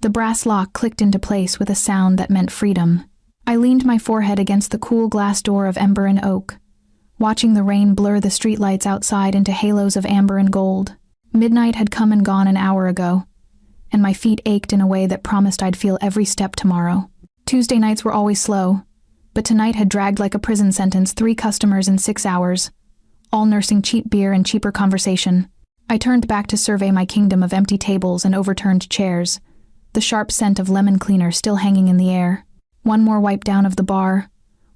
The brass lock clicked into place with a sound that meant freedom. I leaned my forehead against the cool glass door of ember and oak, watching the rain blur the streetlights outside into halos of amber and gold. Midnight had come and gone an hour ago, and my feet ached in a way that promised I'd feel every step tomorrow. Tuesday nights were always slow, but tonight had dragged like a prison sentence, 3 customers in 6 hours, all nursing cheap beer and cheaper conversation. I turned back to survey my kingdom of empty tables and overturned chairs, the sharp scent of lemon cleaner still hanging in the air. One more wipe down of the bar,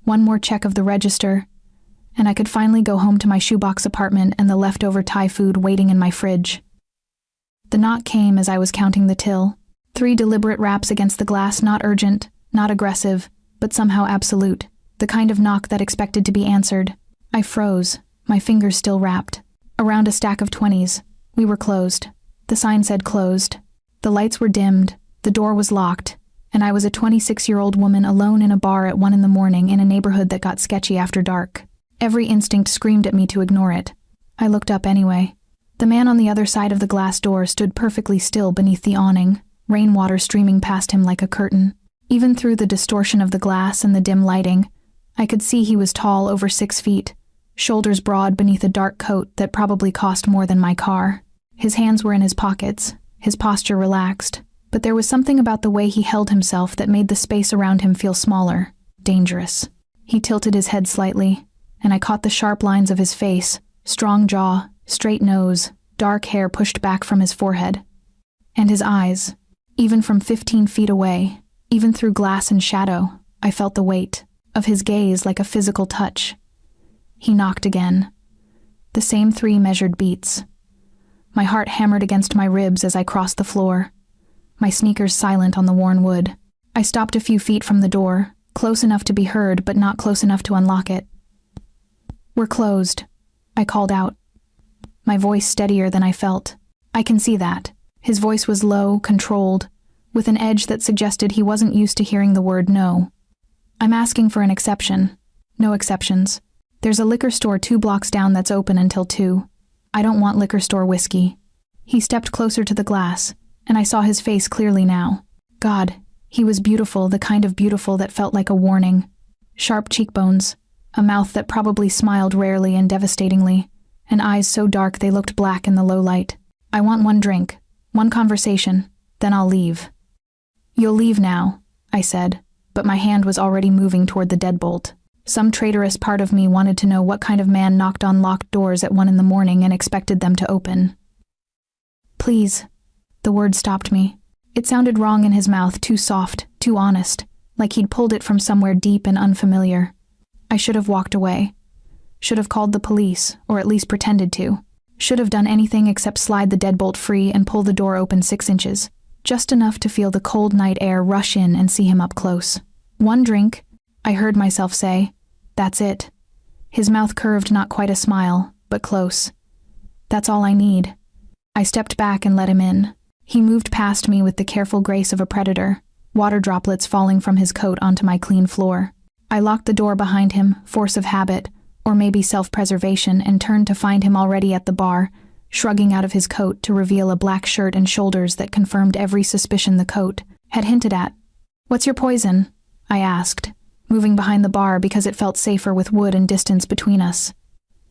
one more check of the register, and I could finally go home to my shoebox apartment and the leftover Thai food waiting in my fridge. The knock came as I was counting the till. 3 deliberate raps against the glass, not urgent, not aggressive, but somehow absolute, the kind of knock that expected to be answered. I froze, my fingers still wrapped. Around a stack of 20s. We were closed. The sign said closed. The lights were dimmed, the door was locked, and I was a 26-year-old woman alone in a bar at 1 a.m. in a neighborhood that got sketchy after dark. Every instinct screamed at me to ignore it. I looked up anyway. The man on the other side of the glass door stood perfectly still beneath the awning, rainwater streaming past him like a curtain. Even through the distortion of the glass and the dim lighting, I could see he was tall, over 6 feet, shoulders broad beneath a dark coat that probably cost more than my car. His hands were in his pockets, his posture relaxed, but there was something about the way he held himself that made the space around him feel smaller, dangerous. He tilted his head slightly, and I caught the sharp lines of his face, strong jaw, straight nose, dark hair pushed back from his forehead. And his eyes, even from 15 feet away, even through glass and shadow, I felt the weight of his gaze like a physical touch. He knocked again. The same 3 measured beats. My heart hammered against my ribs as I crossed the floor, my sneakers silent on the worn wood. I stopped a few feet from the door, close enough to be heard but not close enough to unlock it. "We're closed," I called out, my voice steadier than I felt. I can see that. His voice was low, controlled, with an edge that suggested he wasn't used to hearing the word no. "I'm asking for an exception." "No exceptions. There's a liquor store 2 blocks down that's open until 2. I don't want liquor store whiskey." He stepped closer to the glass, and I saw his face clearly now. God, he was beautiful, the kind of beautiful that felt like a warning. Sharp cheekbones, a mouth that probably smiled rarely and devastatingly, and eyes so dark they looked black in the low light. "I want 1 drink, 1 conversation, then I'll leave." "You'll leave now," I said, but my hand was already moving toward the deadbolt. Some traitorous part of me wanted to know what kind of man knocked on locked doors at 1 a.m. and expected them to open. "Please." The word stopped me. It sounded wrong in his mouth, too soft, too honest, like he'd pulled it from somewhere deep and unfamiliar. I should have walked away. Should have called the police, or at least pretended to. Should have done anything except slide the deadbolt free and pull the door open 6 inches, just enough to feel the cold night air rush in and see him up close. 1 drink, I heard myself say. That's it. His mouth curved, not quite a smile, but close. That's all I need. I stepped back and let him in. He moved past me with the careful grace of a predator, water droplets falling from his coat onto my clean floor. I locked the door behind him, force of habit, or maybe self-preservation, and turned to find him already at the bar, shrugging out of his coat to reveal a black shirt and shoulders that confirmed every suspicion the coat had hinted at. "What's your poison?" I asked, moving behind the bar because it felt safer with wood and distance between us.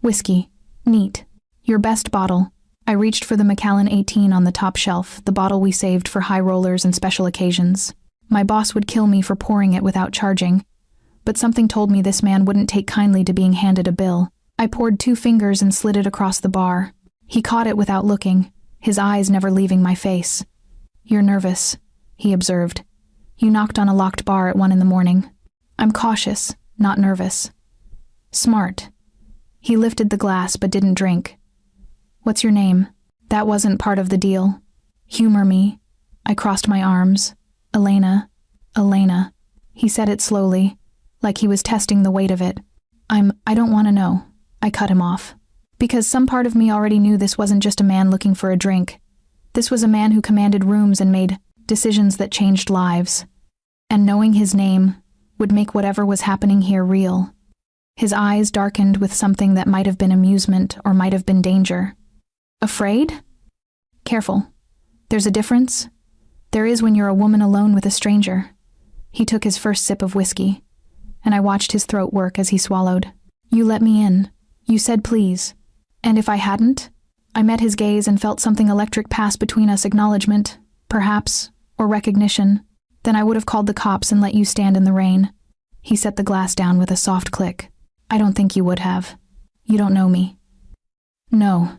"Whiskey. Neat. Your best bottle." I reached for the Macallan 18 on the top shelf, the bottle we saved for high rollers and special occasions. My boss would kill me for pouring it without charging, but something told me this man wouldn't take kindly to being handed a bill. I poured 2 fingers and slid it across the bar. He caught it without looking, his eyes never leaving my face. "You're nervous," he observed. "You knocked on a locked bar at 1 a.m. I'm cautious, not nervous." "Smart." He lifted the glass but didn't drink. "What's your name?" That wasn't part of the deal. "Humor me." I crossed my arms. "Elena. Elena." He said it slowly, like he was testing the weight of it. I don't want to know." I cut him off. Because some part of me already knew this wasn't just a man looking for a drink. This was a man who commanded rooms and made decisions that changed lives. And knowing his name would make whatever was happening here real. His eyes darkened with something that might have been amusement or might have been danger. "Afraid?" "Careful. There's a difference. There is when you're a woman alone with a stranger. He took his first sip of whiskey, and I watched his throat work as he swallowed. You let me in. You said please. And if I hadn't? I met his gaze and felt something electric pass between us, acknowledgement, perhaps, or recognition. Then I would have called the cops and let you stand in the rain. He set the glass down with a soft click. I don't think you would have. You don't know me. No.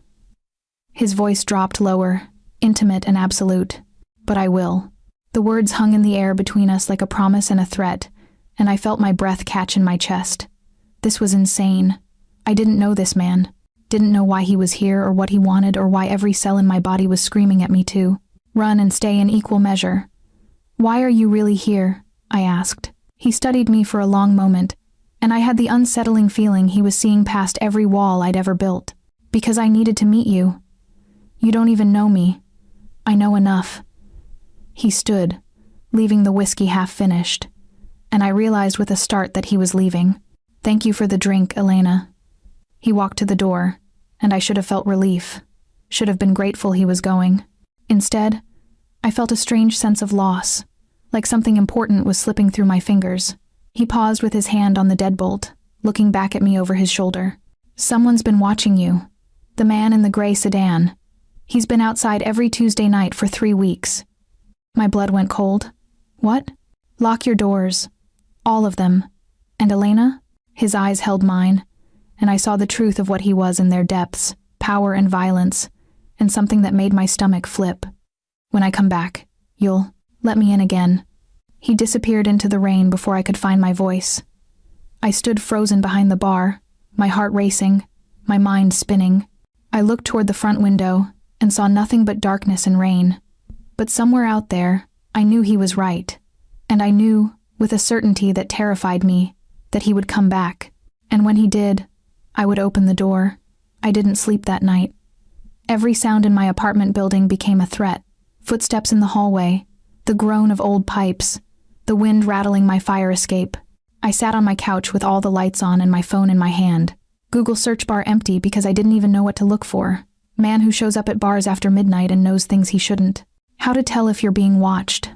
His voice dropped lower, intimate and absolute. But I will. The words hung in the air between us like a promise and a threat, and I felt my breath catch in my chest. This was insane. I didn't know this man. Didn't know why he was here or what he wanted or why every cell in my body was screaming at me to run and stay in equal measure. Why are you really here? I asked. He studied me for a long moment, and I had the unsettling feeling he was seeing past every wall I'd ever built. Because I needed to meet you. You don't even know me. I know enough. He stood, leaving the whiskey half-finished, and I realized with a start that he was leaving. Thank you for the drink, Elena. He walked to the door, and I should have felt relief, should have been grateful he was going. Instead, I felt a strange sense of loss, like something important was slipping through my fingers. He paused with his hand on the deadbolt, looking back at me over his shoulder. Someone's been watching you. The man in the gray sedan. He's been outside every Tuesday night for 3 weeks. My blood went cold. What? Lock your doors. All of them. And Elena? His eyes held mine, and I saw the truth of what he was in their depths, power and violence, and something that made my stomach flip. When I come back, you'll let me in again. He disappeared into the rain before I could find my voice. I stood frozen behind the bar, my heart racing, my mind spinning. I looked toward the front window and saw nothing but darkness and rain. But somewhere out there, I knew he was right. And I knew, with a certainty that terrified me, that he would come back. And when he did, I would open the door. I didn't sleep that night. Every sound in my apartment building became a threat. Footsteps in the hallway, the groan of old pipes, the wind rattling my fire escape. I sat on my couch with all the lights on and my phone in my hand. Google search bar empty because I didn't even know what to look for. Man who shows up at bars after midnight and knows things he shouldn't. How to tell if you're being watched?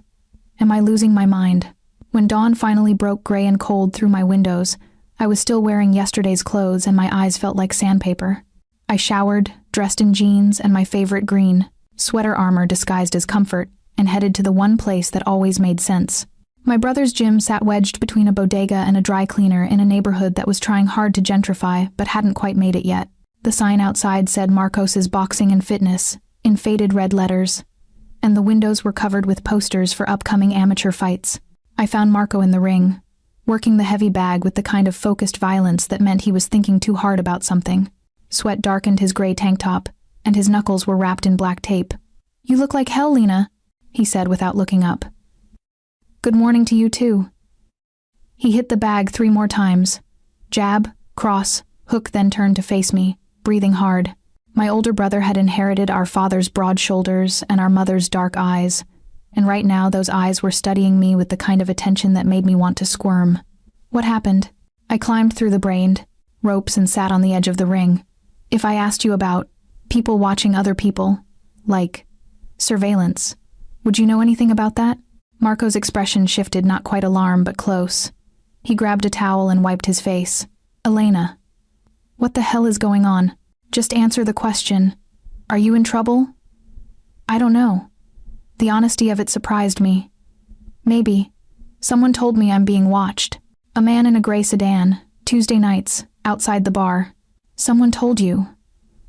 Am I losing my mind? When dawn finally broke gray and cold through my windows, I was still wearing yesterday's clothes and my eyes felt like sandpaper. I showered, dressed in jeans and my favorite green, sweater armor disguised as comfort, and headed to the one place that always made sense. My brother's gym sat wedged between a bodega and a dry cleaner in a neighborhood that was trying hard to gentrify but hadn't quite made it yet. The sign outside said Marcos's Boxing and Fitness, in faded red letters, and the windows were covered with posters for upcoming amateur fights. I found Marco in the ring, working the heavy bag with the kind of focused violence that meant he was thinking too hard about something. Sweat darkened his gray tank top, and his knuckles were wrapped in black tape. You look like hell, Lena, he said without looking up. Good morning to you too. He hit the bag 3 more times. Jab, cross, hook, then turned to face me, breathing hard. My older brother had inherited our father's broad shoulders and our mother's dark eyes, and right now those eyes were studying me with the kind of attention that made me want to squirm. What happened? I climbed through the brained ropes and sat on the edge of the ring. If I asked you about people watching other people, like surveillance, would you know anything about that? Marco's expression shifted, not quite alarm, but close. He grabbed a towel and wiped his face. Elena, what the hell is going on? Just answer the question. Are you in trouble? I don't know. The honesty of it surprised me. Maybe. Someone told me I'm being watched. A man in a gray sedan, Tuesday nights, outside the bar. Someone told you.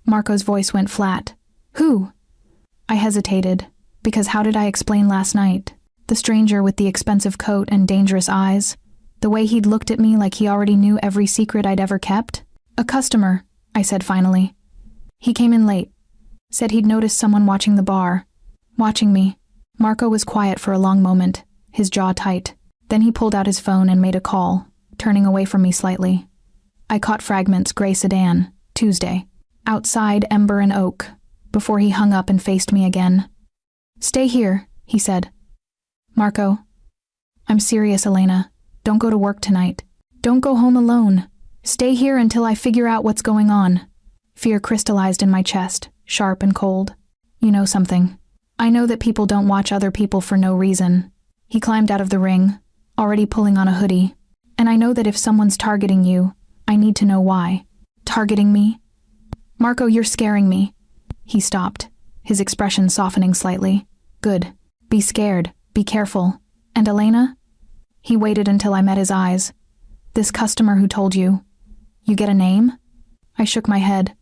Marco's voice went flat. Who? I hesitated, because how did I explain last night? The stranger with the expensive coat and dangerous eyes? The way he'd looked at me like he already knew every secret I'd ever kept? A customer, I said finally. He came in late. Said he'd noticed someone watching the bar. Watching me. Marco was quiet for a long moment, his jaw tight. Then he pulled out his phone and made a call, turning away from me slightly. I caught fragments, gray sedan, Tuesday. Outside, Ember and Oak, before he hung up and faced me again. Stay here, he said. Marco. I'm serious, Elena. Don't go to work tonight. Don't go home alone. Stay here until I figure out what's going on. Fear crystallized in my chest, sharp and cold. You know something. I know that people don't watch other people for no reason. He climbed out of the ring, already pulling on a hoodie. And I know that if someone's targeting you, I need to know why. Targeting me? Marco, you're scaring me. He stopped, his expression softening slightly. Good. Be scared. Be careful. And Elena? He waited until I met his eyes. This customer who told you. You get a name? I shook my head.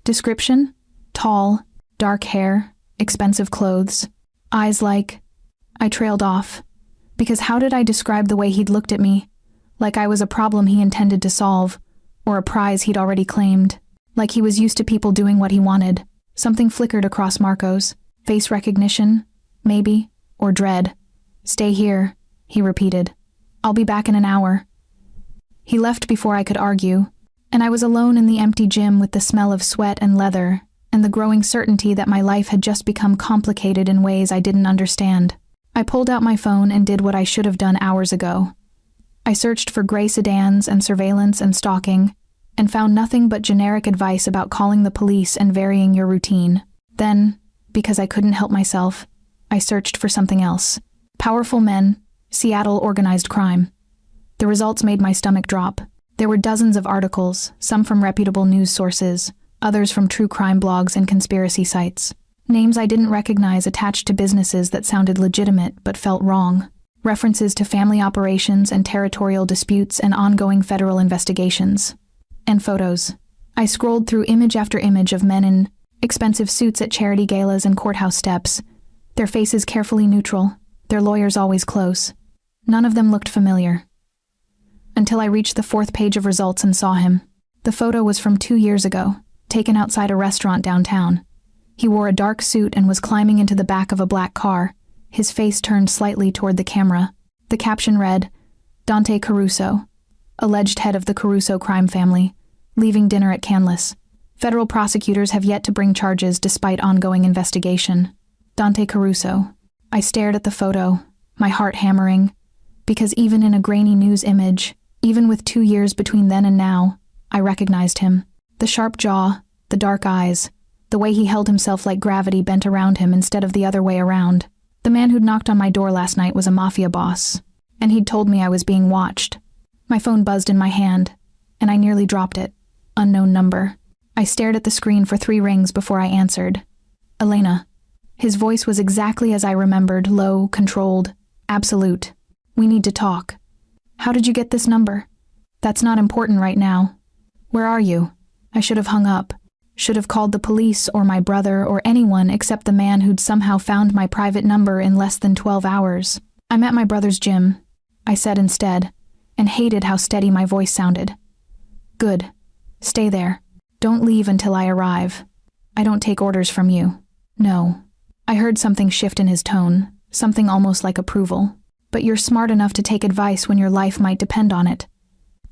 Description? Tall, dark hair, expensive clothes, eyes like... I trailed off. Because how did I describe the way he'd looked at me? Like I was a problem he intended to solve, or a prize he'd already claimed. Like he was used to people doing what he wanted. Something flickered across Marco's. Face recognition, maybe, or dread. Stay here, he repeated. I'll be back in an hour. He left before I could argue, and I was alone in the empty gym with the smell of sweat and leather, and the growing certainty that my life had just become complicated in ways I didn't understand. I pulled out my phone and did what I should have done hours ago. I searched for gray sedans and surveillance and stalking, and found nothing but generic advice about calling the police and varying your routine. Then, because I couldn't help myself, I searched for something else. Powerful men, Seattle organized crime. The results made my stomach drop. There were dozens of articles, some from reputable news sources, others from true crime blogs and conspiracy sites. Names I didn't recognize attached to businesses that sounded legitimate but felt wrong. References to family operations and territorial disputes and ongoing federal investigations. And photos. I scrolled through image after image of men in expensive suits at charity galas and courthouse steps, their faces carefully neutral, their lawyers always close. None of them looked familiar. Until I reached the 4th page of results and saw him. The photo was from 2 years ago, taken outside a restaurant downtown. He wore a dark suit and was climbing into the back of a black car, his face turned slightly toward the camera. The caption read, Dante Caruso, alleged head of the Caruso crime family, leaving dinner at Canlis. Federal prosecutors have yet to bring charges despite ongoing investigation. Dante Caruso. I stared at the photo, my heart hammering, because even in a grainy news image, even with 2 years between then and now, I recognized him. The sharp jaw, the dark eyes, the way he held himself like gravity bent around him instead of the other way around. The man who'd knocked on my door last night was a Mafia boss, and he'd told me I was being watched. My phone buzzed in my hand, and I nearly dropped it. Unknown number. I stared at the screen for 3 rings before I answered. Elena. His voice was exactly as I remembered, low, controlled, absolute. We need to talk. How did you get this number? That's not important right now. Where are you? I should have hung up. Should have called the police or my brother or anyone except the man who'd somehow found my private number in less than 12 hours. I'm at my brother's gym, I said instead, and hated how steady my voice sounded. Good. Stay there. Don't leave until I arrive. I don't take orders from you. No. I heard something shift in his tone, something almost like approval. But you're smart enough to take advice when your life might depend on it.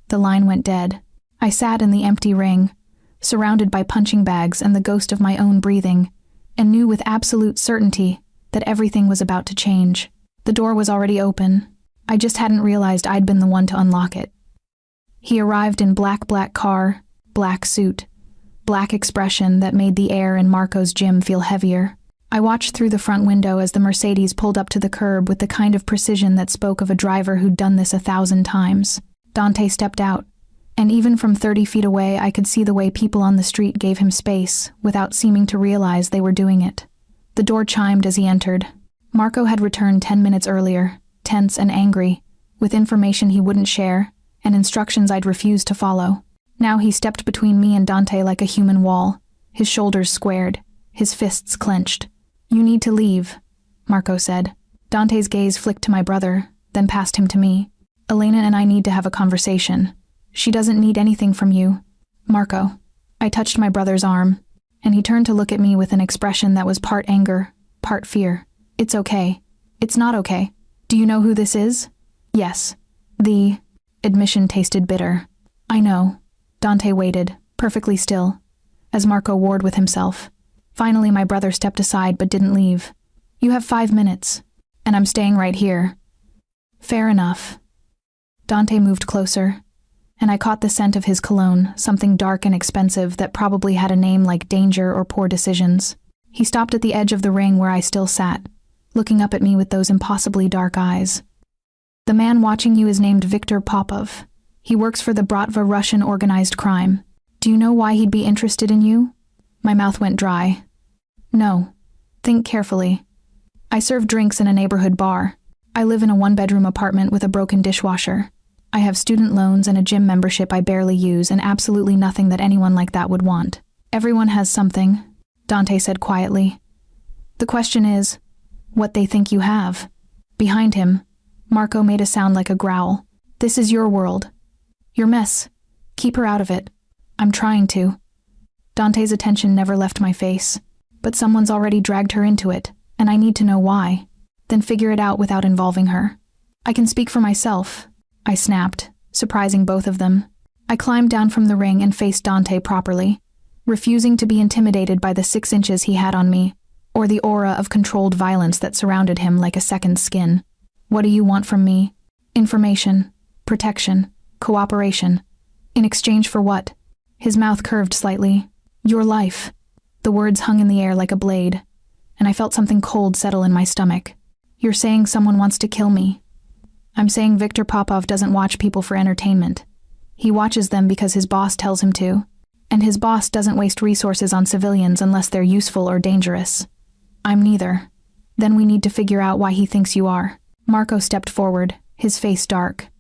The line went dead. I sat in the empty ring, surrounded by punching bags and the ghost of my own breathing, and knew with absolute certainty that everything was about to change. The door was already open. I just hadn't realized I'd been the one to unlock it. He arrived in black car, black suit, black expression that made the air in Marco's gym feel heavier. I watched through the front window as the Mercedes pulled up to the curb with the kind of precision that spoke of a driver who'd done this 1,000 times. Dante stepped out, and even from 30 feet away I could see the way people on the street gave him space without seeming to realize they were doing it. The door chimed as he entered. Marco had returned 10 minutes earlier, tense and angry, with information he wouldn't share and instructions I'd refused to follow. Now he stepped between me and Dante like a human wall, his shoulders squared, his fists clenched. You need to leave, Marco said. Dante's gaze flicked to my brother, then passed him to me. Elena and I need to have a conversation. She doesn't need anything from you. Marco. I touched my brother's arm, and he turned to look at me with an expression that was part anger, part fear. It's okay. It's not okay. Do you know who this is? Yes. The admission tasted bitter. I know. Dante waited, perfectly still, as Marco warred with himself. Finally, my brother stepped aside but didn't leave. You have 5 minutes, and I'm staying right here. Fair enough. Dante moved closer, and I caught the scent of his cologne, something dark and expensive that probably had a name like danger or poor decisions. He stopped at the edge of the ring where I still sat, looking up at me with those impossibly dark eyes. "The man watching you is named Viktor Popov. He works for the Bratva Russian organized crime. Do you know why he'd be interested in you?" My mouth went dry. "No. Think carefully. I serve drinks in a neighborhood bar. I live in a one-bedroom apartment with a broken dishwasher. I have student loans and a gym membership I barely use, and absolutely nothing that anyone like that would want. Everyone has something," Dante said quietly. "The question is, what they think you have." Behind him, Marco made a sound like a growl. "This is your world. Your mess. Keep her out of it." "I'm trying to." Dante's attention never left my face. "But someone's already dragged her into it, and I need to know why. Then figure it out without involving her." "I can speak for myself," I snapped, surprising both of them. I climbed down from the ring and faced Dante properly, refusing to be intimidated by the 6 inches he had on me, or the aura of controlled violence that surrounded him like a second skin. "What do you want from me?" "Information, protection, cooperation. In exchange for what?" His mouth curved slightly. "Your life." The words hung in the air like a blade, and I felt something cold settle in my stomach. "You're saying someone wants to kill me." "I'm saying Viktor Popov doesn't watch people for entertainment. He watches them because his boss tells him to. And his boss doesn't waste resources on civilians unless they're useful or dangerous. I'm neither. Then we need to figure out why he thinks you are." Marco stepped forward, his face dark.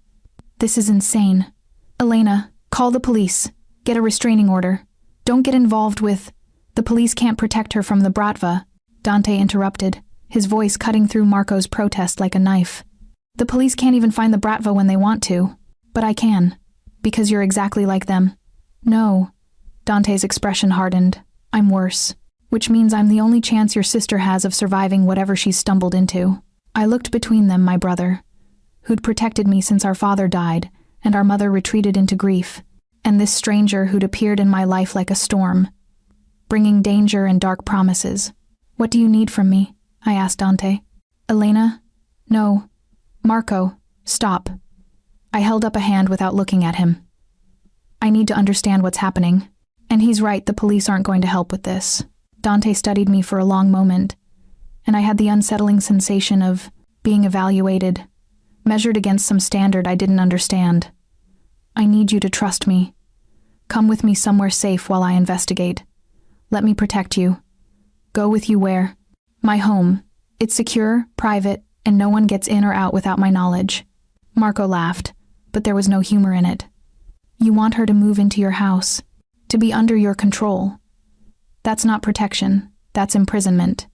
"This is insane. Elena, call the police. Get a restraining order. Don't get involved with—" "The police can't protect her from the Bratva," Dante interrupted, his voice cutting through Marco's protest like a knife. "The police can't even find the Bratva when they want to. But I can, because you're exactly like them." "No." Dante's expression hardened. "I'm worse. Which means I'm the only chance your sister has of surviving whatever she's stumbled into." I looked between them, my brother, who'd protected me since our father died and our mother retreated into grief, and this stranger who'd appeared in my life like a storm, bringing danger and dark promises. "What do you need from me?" I asked Dante. "Elena? No. Marco, stop." I held up a hand without looking at him. "I need to understand what's happening. And he's right, the police aren't going to help with this." Dante studied me for a long moment, and I had the unsettling sensation of being evaluated, measured against some standard I didn't understand. "I need you to trust me. Come with me somewhere safe while I investigate. Let me protect you. Go with you where?" "My home. It's secure, private, and no one gets in or out without my knowledge." Marco laughed, but there was no humor in it. "You want her to move into your house, to be under your control. That's not protection, that's imprisonment."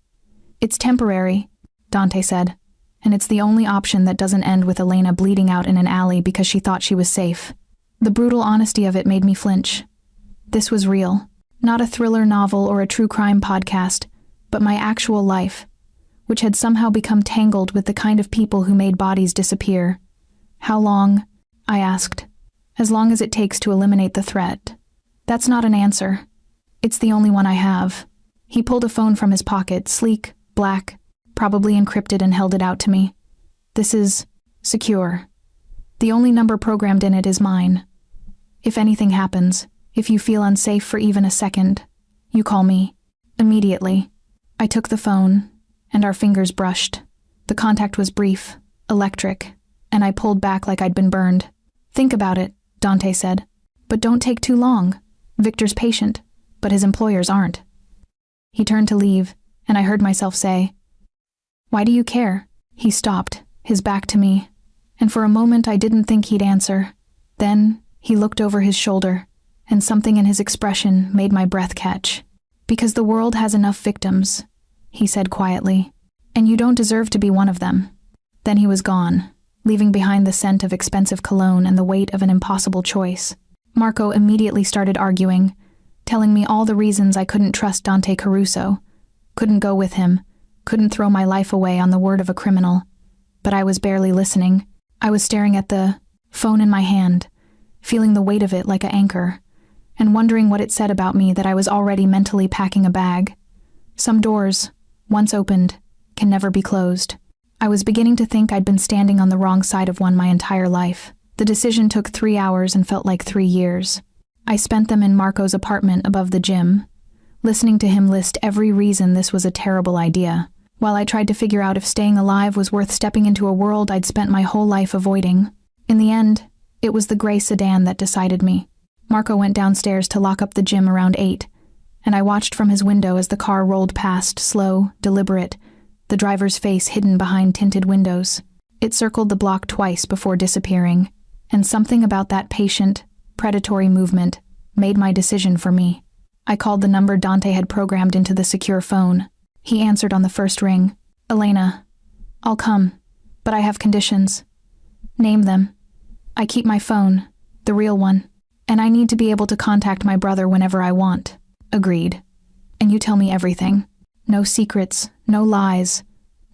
"It's temporary," Dante said, "and it's the only option that doesn't end with Elena bleeding out in an alley because she thought she was safe." The brutal honesty of it made me flinch. This was real. Not a thriller novel or a true crime podcast, but my actual life, which had somehow become tangled with the kind of people who made bodies disappear. "How long?" I asked. "As long as it takes to eliminate the threat." "That's not an answer. It's the only one I have." He pulled a phone from his pocket, sleek, black, probably encrypted, and held it out to me. "This is secure. The only number programmed in it is mine. If anything happens, if you feel unsafe for even a second, you call me. Immediately." I took the phone, and our fingers brushed. The contact was brief, electric, and I pulled back like I'd been burned. "Think about it," Dante said. "But don't take too long. Victor's patient, but his employers aren't." He turned to leave, and I heard myself say, "Why do you care?" He stopped, his back to me, and for a moment I didn't think he'd answer. Then he looked over his shoulder, and something in his expression made my breath catch. "Because the world has enough victims," he said quietly, "and you don't deserve to be one of them." Then he was gone, leaving behind the scent of expensive cologne and the weight of an impossible choice. Marco immediately started arguing, telling me all the reasons I couldn't trust Dante Caruso, couldn't go with him, couldn't throw my life away on the word of a criminal. But I was barely listening. I was staring at the phone in my hand, feeling the weight of it like an anchor, and wondering what it said about me that I was already mentally packing a bag. Some doors, once opened, can never be closed. I was beginning to think I'd been standing on the wrong side of one my entire life. The decision took 3 hours and felt like 3 years. I spent them in Marco's apartment above the gym, listening to him list every reason this was a terrible idea, while I tried to figure out if staying alive was worth stepping into a world I'd spent my whole life avoiding. In the end, it was the gray sedan that decided me. Marco went downstairs to lock up the gym around 8, and I watched from his window as the car rolled past, slow, deliberate, the driver's face hidden behind tinted windows. It circled the block twice before disappearing, and something about that patient, predatory movement made my decision for me. I called the number Dante had programmed into the secure phone. He answered on the first ring. "Elena, I'll come, but I have conditions." "Name them." "I keep my phone, the real one, and I need to be able to contact my brother whenever I want." "Agreed. And you tell me everything. No secrets, no lies,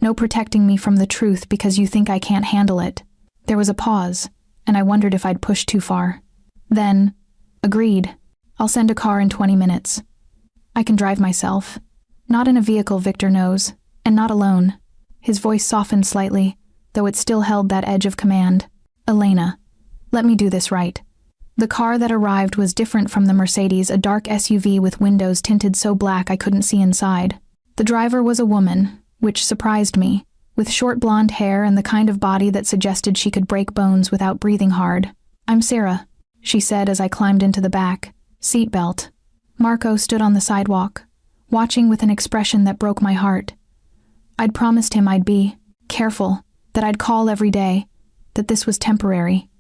no protecting me from the truth because you think I can't handle it." There was a pause, and I wondered if I'd pushed too far. Then, "Agreed. I'll send a car in 20 minutes. I can drive myself. Not in a vehicle Victor knows, and not alone." His voice softened slightly, though it still held that edge of command. "Elena, let me do this right." The car that arrived was different from the Mercedes, a dark SUV with windows tinted so black I couldn't see inside. The driver was a woman, which surprised me, with short blonde hair and the kind of body that suggested she could break bones without breathing hard. "I'm Sarah," she said as I climbed into the back. "Seatbelt." Marco stood on the sidewalk, watching with an expression that broke my heart. I'd promised him I'd be careful, that I'd call every day, that this was temporary.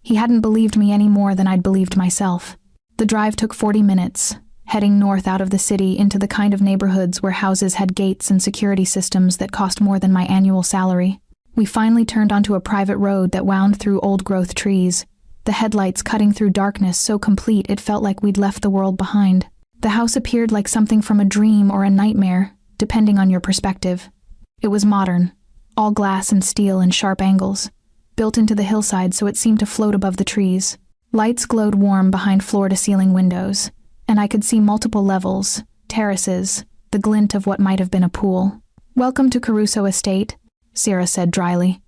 He hadn't believed me any more than I'd believed myself. The drive took 40 minutes, heading north out of the city into the kind of neighborhoods where houses had gates and security systems that cost more than my annual salary. We finally turned onto a private road that wound through old-growth trees, the headlights cutting through darkness so complete it felt like we'd left the world behind. The house appeared like something from a dream or a nightmare, depending on your perspective. It was modern, all glass and steel in sharp angles, built into the hillside so it seemed to float above the trees. Lights glowed warm behind floor-to-ceiling windows, and I could see multiple levels, terraces, the glint of what might have been a pool. "Welcome to Caruso Estate," Sarah said dryly.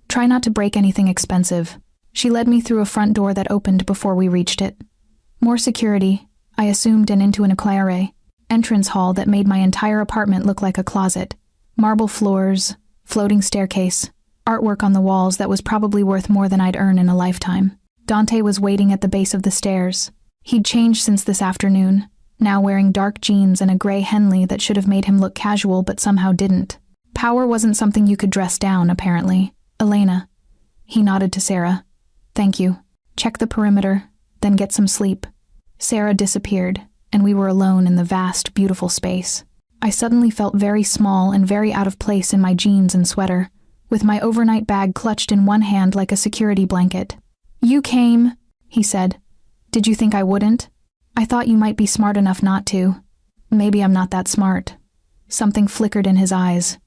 "Try not to break anything expensive." She led me through a front door that opened before we reached it. More security, I assumed, and into an éclairé entrance hall that made my entire apartment look like a closet. Marble floors, floating staircase, artwork on the walls that was probably worth more than I'd earn in a lifetime. Dante was waiting at the base of the stairs. He'd changed since this afternoon, now wearing dark jeans and a gray Henley that should have made him look casual but somehow didn't. Power wasn't something you could dress down, apparently. "Elena." He nodded to Sarah. "Thank you. Check the perimeter, then get some sleep." Sarah disappeared, and we were alone in the vast, beautiful space. I suddenly felt very small and very out of place in my jeans and sweater, with my overnight bag clutched in one hand like a security blanket. "You came," he said. "Did you think I wouldn't? I thought you might be smart enough not to." "Maybe I'm not that smart." Something flickered in his eyes.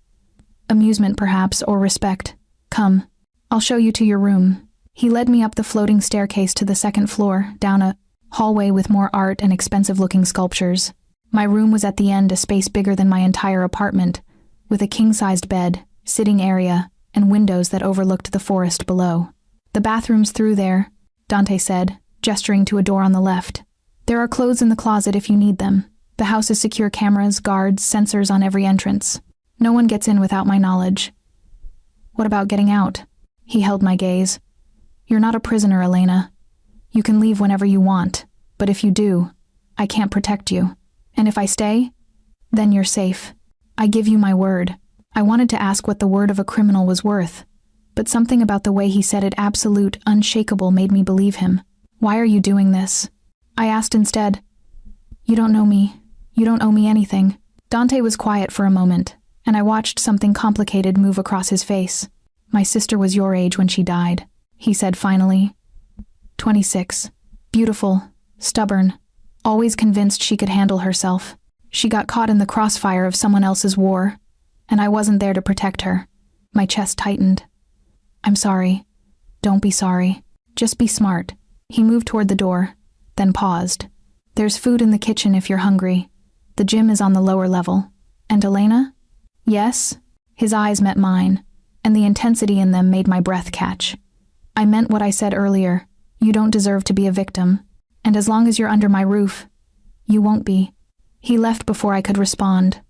Amusement, perhaps, or respect. "Come. I'll show you to your room." He led me up the floating staircase to the second floor, down a hallway with more art and expensive-looking sculptures. My room was at the end, a space bigger than my entire apartment, with a king-sized bed, sitting area, and windows that overlooked the forest below. "The bathroom's through there," Dante said, gesturing to a door on the left. "There are clothes in the closet if you need them. The house has secure cameras, guards, sensors on every entrance. No one gets in without my knowledge." "What about getting out?" He held my gaze. "You're not a prisoner, Elena. You can leave whenever you want, but if you do, I can't protect you. And if I stay, then you're safe. I give you my word." I wanted to ask what the word of a criminal was worth, but something about the way he said it, absolute, unshakable, made me believe him. "Why are you doing this?" I asked instead. "You don't know me. You don't owe me anything." Dante was quiet for a moment, and I watched something complicated move across his face. "My sister was your age when she died," he said finally. 26. Beautiful, stubborn, always convinced she could handle herself. She got caught in the crossfire of someone else's war, and I wasn't there to protect her. My chest tightened. "I'm sorry." "Don't be sorry. Just be smart." He moved toward the door, then paused. "There's food in the kitchen if you're hungry. The gym is on the lower level. And Elena?" "Yes?" His eyes met mine, and the intensity in them made my breath catch. "I meant what I said earlier. You don't deserve to be a victim. And as long as you're under my roof, you won't be." He left before I could respond,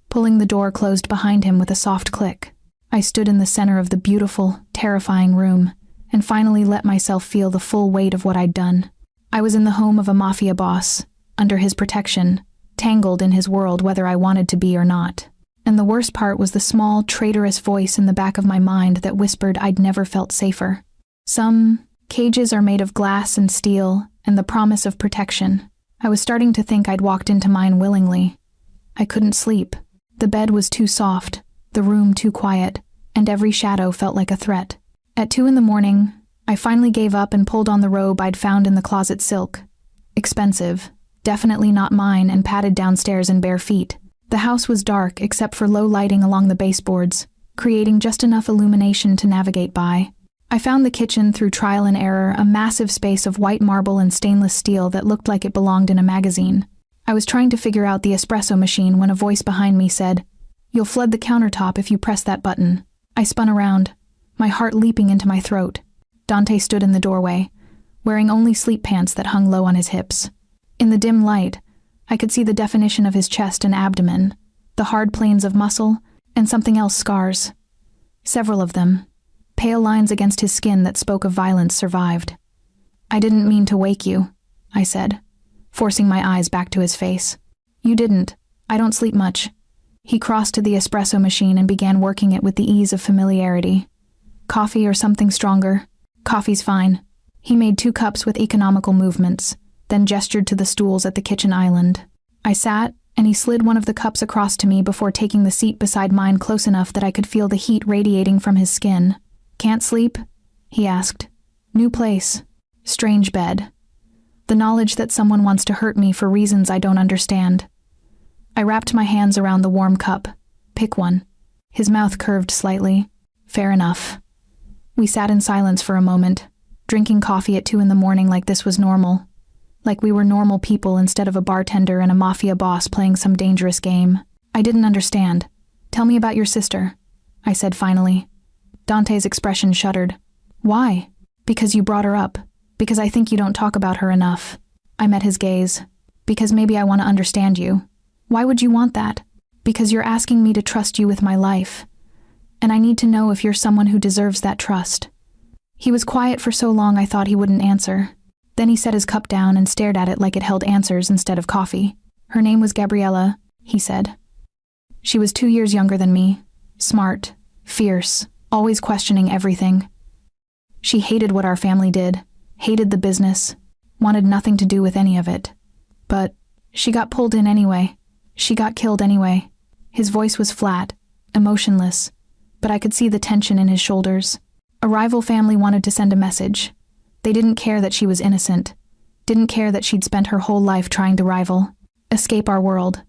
pulling the door closed behind him with a soft click. I stood in the center of the beautiful, terrifying room, and finally let myself feel the full weight of what I'd done. I was in the home of a Mafia boss, under his protection, tangled in his world whether I wanted to be or not. And the worst part was the small, traitorous voice in the back of my mind that whispered I'd never felt safer. Some cages are made of glass and steel, and the promise of protection. I was starting to think I'd walked into mine willingly. I couldn't sleep. The bed was too soft, the room too quiet, and every shadow felt like a threat. At 2 a.m, I finally gave up and pulled on the robe I'd found in the closet silk. Expensive, definitely not mine, and padded downstairs in bare feet. The house was dark except for low lighting along the baseboards, creating just enough illumination to navigate by. I found the kitchen through trial and error, a massive space of white marble and stainless steel that looked like it belonged in a magazine. I was trying to figure out the espresso machine when a voice behind me said, "You'll flood the countertop if you press that button." I spun around, my heart leaping into my throat. Dante stood in the doorway, wearing only sleep pants that hung low on his hips. In the dim light, I could see the definition of his chest and abdomen, the hard planes of muscle, and something else, scars. Several of them. Pale lines against his skin that spoke of violence survived. "I didn't mean to wake you," I said, forcing my eyes back to his face. "You didn't. I don't sleep much." He crossed to the espresso machine and began working it with the ease of familiarity. "Coffee or something stronger?" "Coffee's fine." He made 2 cups with economical movements, then gestured to the stools at the kitchen island. I sat, and he slid one of the cups across to me before taking the seat beside mine close enough that I could feel the heat radiating from his skin. "Can't sleep?" he asked. "New place. Strange bed. The knowledge that someone wants to hurt me for reasons I don't understand." I wrapped my hands around the warm cup. "Pick one." His mouth curved slightly. "Fair enough." We sat in silence for a moment, drinking coffee at 2 a.m. like this was normal. Like we were normal people instead of a bartender and a Mafia boss playing some dangerous game. "I didn't understand. Tell me about your sister," I said finally. Dante's expression shuddered. "Why?" "Because you brought her up. Because I think you don't talk about her enough." I met his gaze. "Because maybe I want to understand you." "Why would you want that?" "Because you're asking me to trust you with my life. And I need to know if you're someone who deserves that trust." He was quiet for so long I thought he wouldn't answer. Then he set his cup down and stared at it like it held answers instead of coffee. "Her name was Gabriella," he said. "She was 2 years younger than me. Smart, fierce, always questioning everything. She hated what our family did, hated the business, wanted nothing to do with any of it. But she got pulled in anyway. She got killed anyway." His voice was flat, emotionless, but I could see the tension in his shoulders. A rival family wanted to send a message. They didn't care that she was innocent, didn't care that she'd spent her whole life trying to rival, escape our world.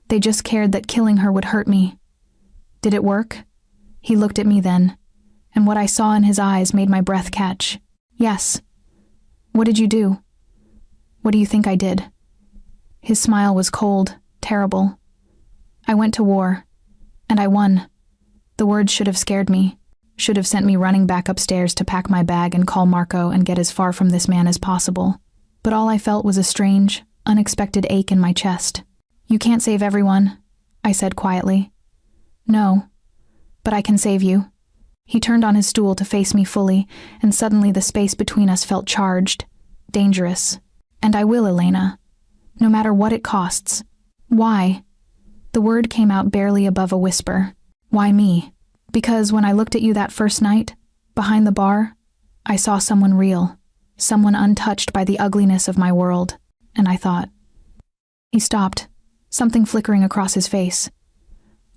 They just cared that killing her would hurt me. Did it work? He looked at me then, and what I saw in his eyes made my breath catch. "Yes." "What did you do?" "What do you think I did?" His smile was cold, terrible. "I went to war, and I won." The words should have scared me, should have sent me running back upstairs to pack my bag and call Marco and get as far from this man as possible. But all I felt was a strange, unexpected ache in my chest. "You can't save everyone," I said quietly. "No, but I can save you." He turned on his stool to face me fully, and suddenly the space between us felt charged, dangerous. "And I will, Elena. No matter what it costs." "Why?" The word came out barely above a whisper. "Why me?" "Because when I looked at you that first night, behind the bar, I saw someone real, someone untouched by the ugliness of my world, and I thought..." He stopped, something flickering across his face.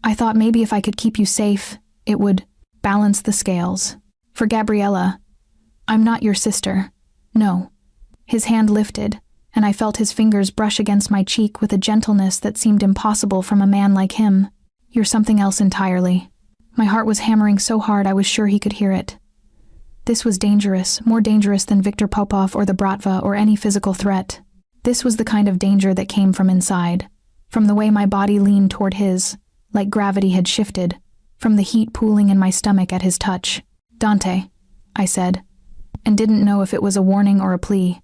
"I thought maybe if I could keep you safe, it would balance the scales. For Gabriella, I'm not your sister. No." His hand lifted, and I felt his fingers brush against my cheek with a gentleness that seemed impossible from a man like him. "You're something else entirely." My heart was hammering so hard I was sure he could hear it. This was dangerous, more dangerous than Viktor Popov or the Bratva or any physical threat. This was the kind of danger that came from inside, from the way my body leaned toward his, like gravity had shifted, from the heat pooling in my stomach at his touch. "Dante," I said, and didn't know if it was a warning or a plea.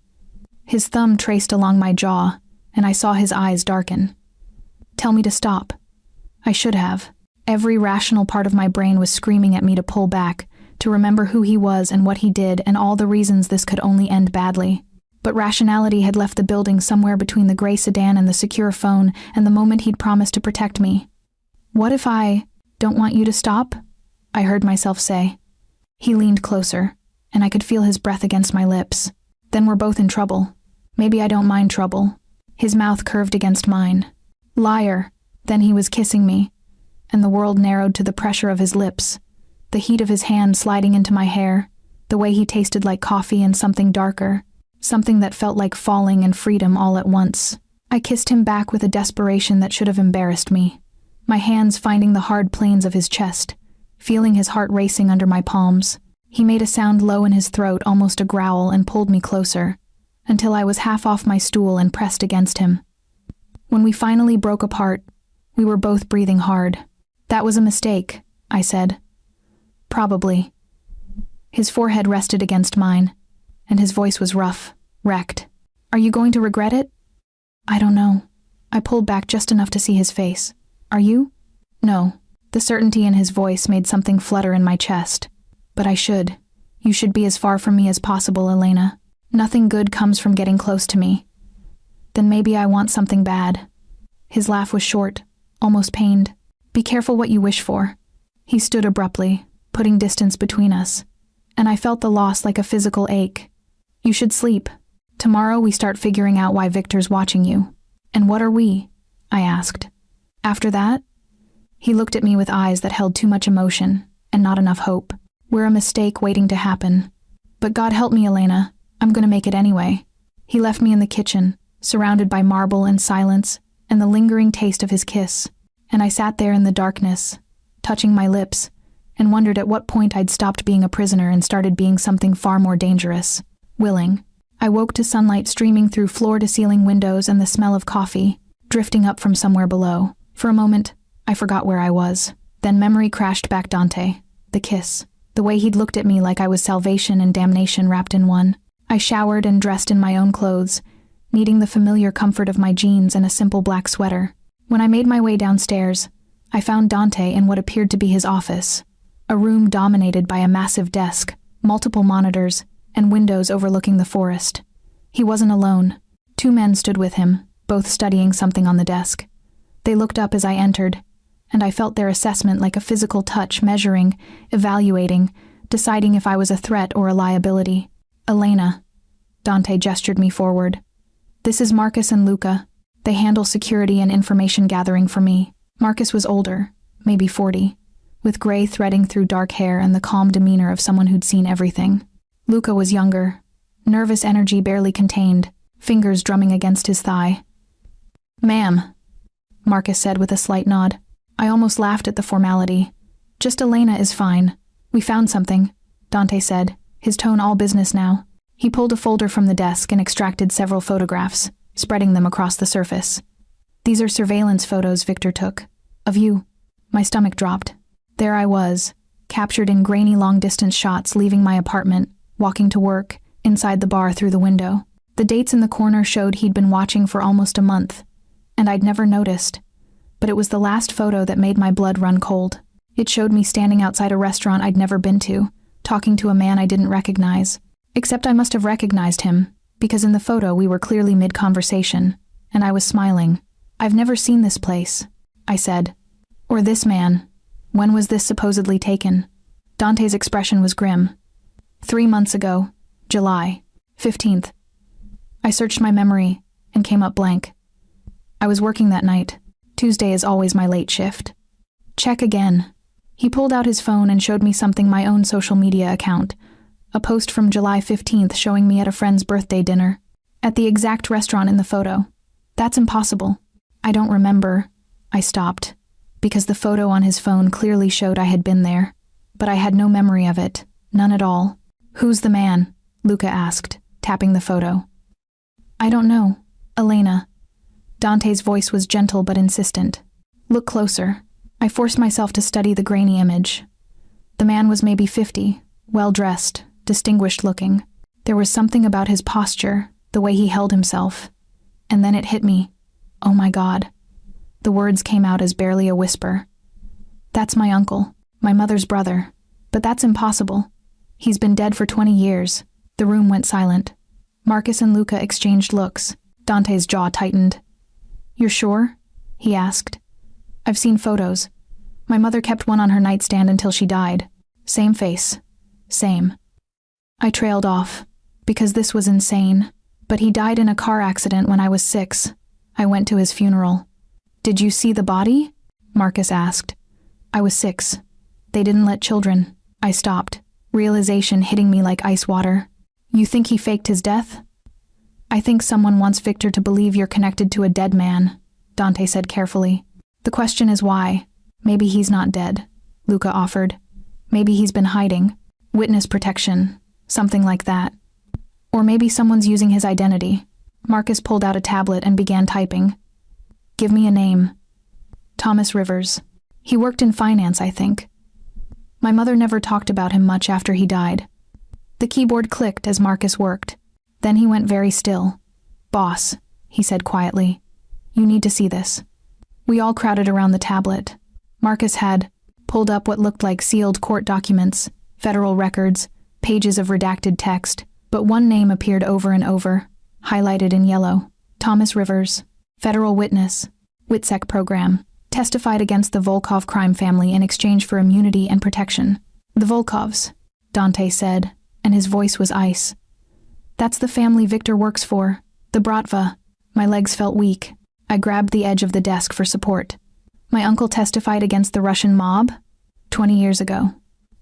His thumb traced along my jaw, and I saw his eyes darken. Tell me to stop. I should have. Every rational part of my brain was screaming at me to pull back, to remember who he was and what he did and all the reasons this could only end badly. But rationality had left the building somewhere between the gray sedan and the secure phone and the moment he'd promised to protect me. What if I don't want you to stop? I heard myself say. He leaned closer, and I could feel his breath against my lips. Then we're both in trouble. Maybe I don't mind trouble. His mouth curved against mine. Liar. Then he was kissing me, and the world narrowed to the pressure of his lips, the heat of his hand sliding into my hair, the way he tasted like coffee and something darker, something that felt like falling and freedom all at once. I kissed him back with a desperation that should have embarrassed me, my hands finding the hard planes of his chest, feeling his heart racing under my palms. He made a sound low in his throat, almost a growl, and pulled me closer, until I was half off my stool and pressed against him. When we finally broke apart, we were both breathing hard. That was a mistake, I said. Probably. His forehead rested against mine, and his voice was rough, wrecked. Are you going to regret it? I don't know. I pulled back just enough to see his face. Are you? No. The certainty in his voice made something flutter in my chest. But I should. You should be as far from me as possible, Elena. Nothing good comes from getting close to me. Then maybe I want something bad. His laugh was short, almost pained. Be careful what you wish for. He stood abruptly, putting distance between us, and I felt the loss like a physical ache. You should sleep. Tomorrow we start figuring out why Victor's watching you. And what are we? I asked. After that? He looked at me with eyes that held too much emotion and not enough hope. We're a mistake waiting to happen. But God help me, Elena. I'm gonna make it anyway. He left me in the kitchen, surrounded by marble and silence and the lingering taste of his kiss. And I sat there in the darkness, touching my lips, and wondered at what point I'd stopped being a prisoner and started being something far more dangerous. Willing. I woke to sunlight streaming through floor-to-ceiling windows and the smell of coffee, drifting up from somewhere below. For a moment, I forgot where I was. Then memory crashed back. Dante. The kiss. The way he'd looked at me like I was salvation and damnation wrapped in one. I showered and dressed in my own clothes, needing the familiar comfort of my jeans and a simple black sweater. When I made my way downstairs, I found Dante in what appeared to be his office, a room dominated by a massive desk, multiple monitors, and windows overlooking the forest. He wasn't alone. 2 men stood with him, both studying something on the desk. They looked up as I entered, and I felt their assessment like a physical touch, measuring, evaluating, deciding if I was a threat or a liability. Elena. Dante gestured me forward. This is Marcus and Luca. They handle security and information gathering for me. Marcus was older, maybe 40, with gray threading through dark hair and the calm demeanor of someone who'd seen everything. Luca was younger, nervous energy barely contained, fingers drumming against his thigh. Ma'am, Marcus said with a slight nod. I almost laughed at the formality. Just Elena is fine. We found something, Dante said, his tone all business now. He pulled a folder from the desk and extracted several photographs, spreading them across the surface. These are surveillance photos Victor took. Of you. My stomach dropped. There I was, captured in grainy long-distance shots leaving my apartment, walking to work, inside the bar through the window. The dates in the corner showed he'd been watching for almost a month, and I'd never noticed. But it was the last photo that made my blood run cold. It showed me standing outside a restaurant I'd never been to, talking to a man I didn't recognize. Except I must have recognized him, because in the photo we were clearly mid-conversation, and I was smiling. I've never seen this place, I said. Or this man. When was this supposedly taken? Dante's expression was grim. 3 months ago, July 15th. I searched my memory and came up blank. I was working that night. Tuesday is always my late shift. Check again. He pulled out his phone and showed me something, my own social media account. A post from July 15th showing me at a friend's birthday dinner, at the exact restaurant in the photo. That's impossible. I don't remember. I stopped, because the photo on his phone clearly showed I had been there, but I had no memory of it, none at all. Who's the man? Luca asked, tapping the photo. I don't know. Elena. Dante's voice was gentle but insistent. Look closer. I forced myself to study the grainy image. The man was maybe 50, well-dressed, distinguished-looking. There was something about his posture, the way he held himself. And then it hit me. Oh my God. The words came out as barely a whisper. That's my uncle, my mother's brother. But that's impossible. He's been dead for 20 years. The room went silent. Marcus and Luca exchanged looks. Dante's jaw tightened. You're sure? He asked. I've seen photos. My mother kept one on her nightstand until she died. Same face. Same. I trailed off, because this was insane. But he died in a car accident when I was 6. I went to his funeral. Did you see the body? Marcus asked. I was 6. They didn't let children. I stopped, realization hitting me like ice water. You think he faked his death? I think someone wants Victor to believe you're connected to a dead man, Dante said carefully. The question is why. Maybe he's not dead, Luca offered. Maybe he's been hiding. Witness protection, something like that. Or maybe someone's using his identity. Marcus pulled out a tablet and began typing. Give me a name. Thomas Rivers. He worked in finance, I think. My mother never talked about him much after he died. The keyboard clicked as Marcus worked. Then he went very still. Boss, he said quietly. You need to see this. We all crowded around the tablet. Marcus had pulled up what looked like sealed court documents, federal records, pages of redacted text, but one name appeared over and over, highlighted in yellow. Thomas Rivers, federal witness, WITSEC program, testified against the Volkov crime family in exchange for immunity and protection. The Volkovs, Dante said, and his voice was ice. That's the family Victor works for, the Bratva. My legs felt weak. I grabbed the edge of the desk for support. My uncle testified against the Russian mob? 20 years ago.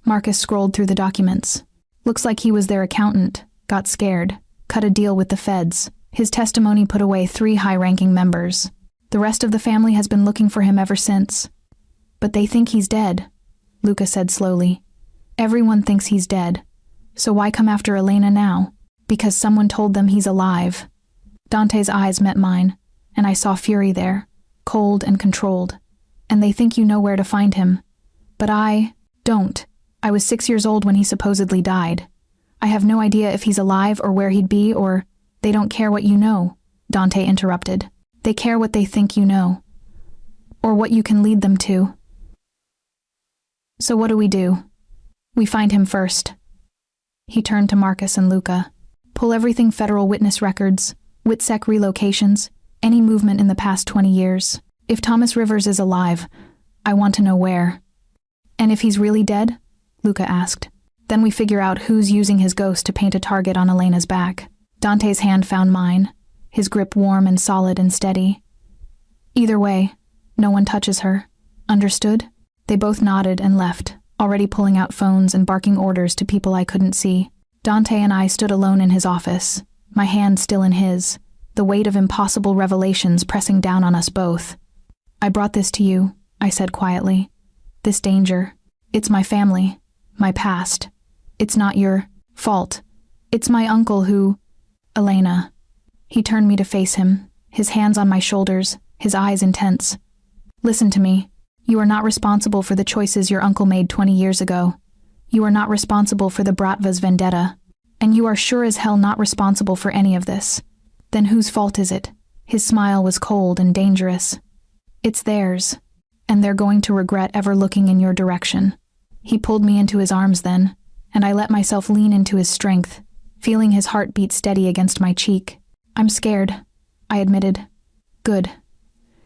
Marcus scrolled through the documents. Looks like he was their accountant, got scared, cut a deal with the feds. His testimony put away 3 high-ranking members. The rest of the family has been looking for him ever since. But they think he's dead, Luca said slowly. Everyone thinks he's dead. So why come after Elena now? Because someone told them he's alive. Dante's eyes met mine, and I saw fury there, cold and controlled. And they think you know where to find him. But I don't. I was 6 years old when he supposedly died. I have no idea if he's alive or where he'd be, or they don't care what you know, Dante interrupted. They care what they think you know. Or what you can lead them to. So what do? We find him first. He turned to Marcus and Luca. Pull everything federal witness records, WITSEC relocations, any movement in the past 20 years. If Thomas Rivers is alive, I want to know where. And if he's really dead? Luca asked. Then we figure out who's using his ghost to paint a target on Elena's back. Dante's hand found mine, his grip warm and solid and steady. Either way, no one touches her. Understood? They both nodded and left, already pulling out phones and barking orders to people I couldn't see. Dante and I stood alone in his office, my hand still in his, the weight of impossible revelations pressing down on us both. I brought this to you, I said quietly. This danger. It's my family, my past. It's not your fault. It's my uncle who... Elena. He turned me to face him, his hands on my shoulders, his eyes intense. Listen to me. You are not responsible for the choices your uncle made 20 years ago. You are not responsible for the Bratva's vendetta. And you are sure as hell not responsible for any of this. Then whose fault is it? His smile was cold and dangerous. It's theirs. And they're going to regret ever looking in your direction. He pulled me into his arms then, and I let myself lean into his strength, feeling his heart beat steady against my cheek. I'm scared, I admitted. Good.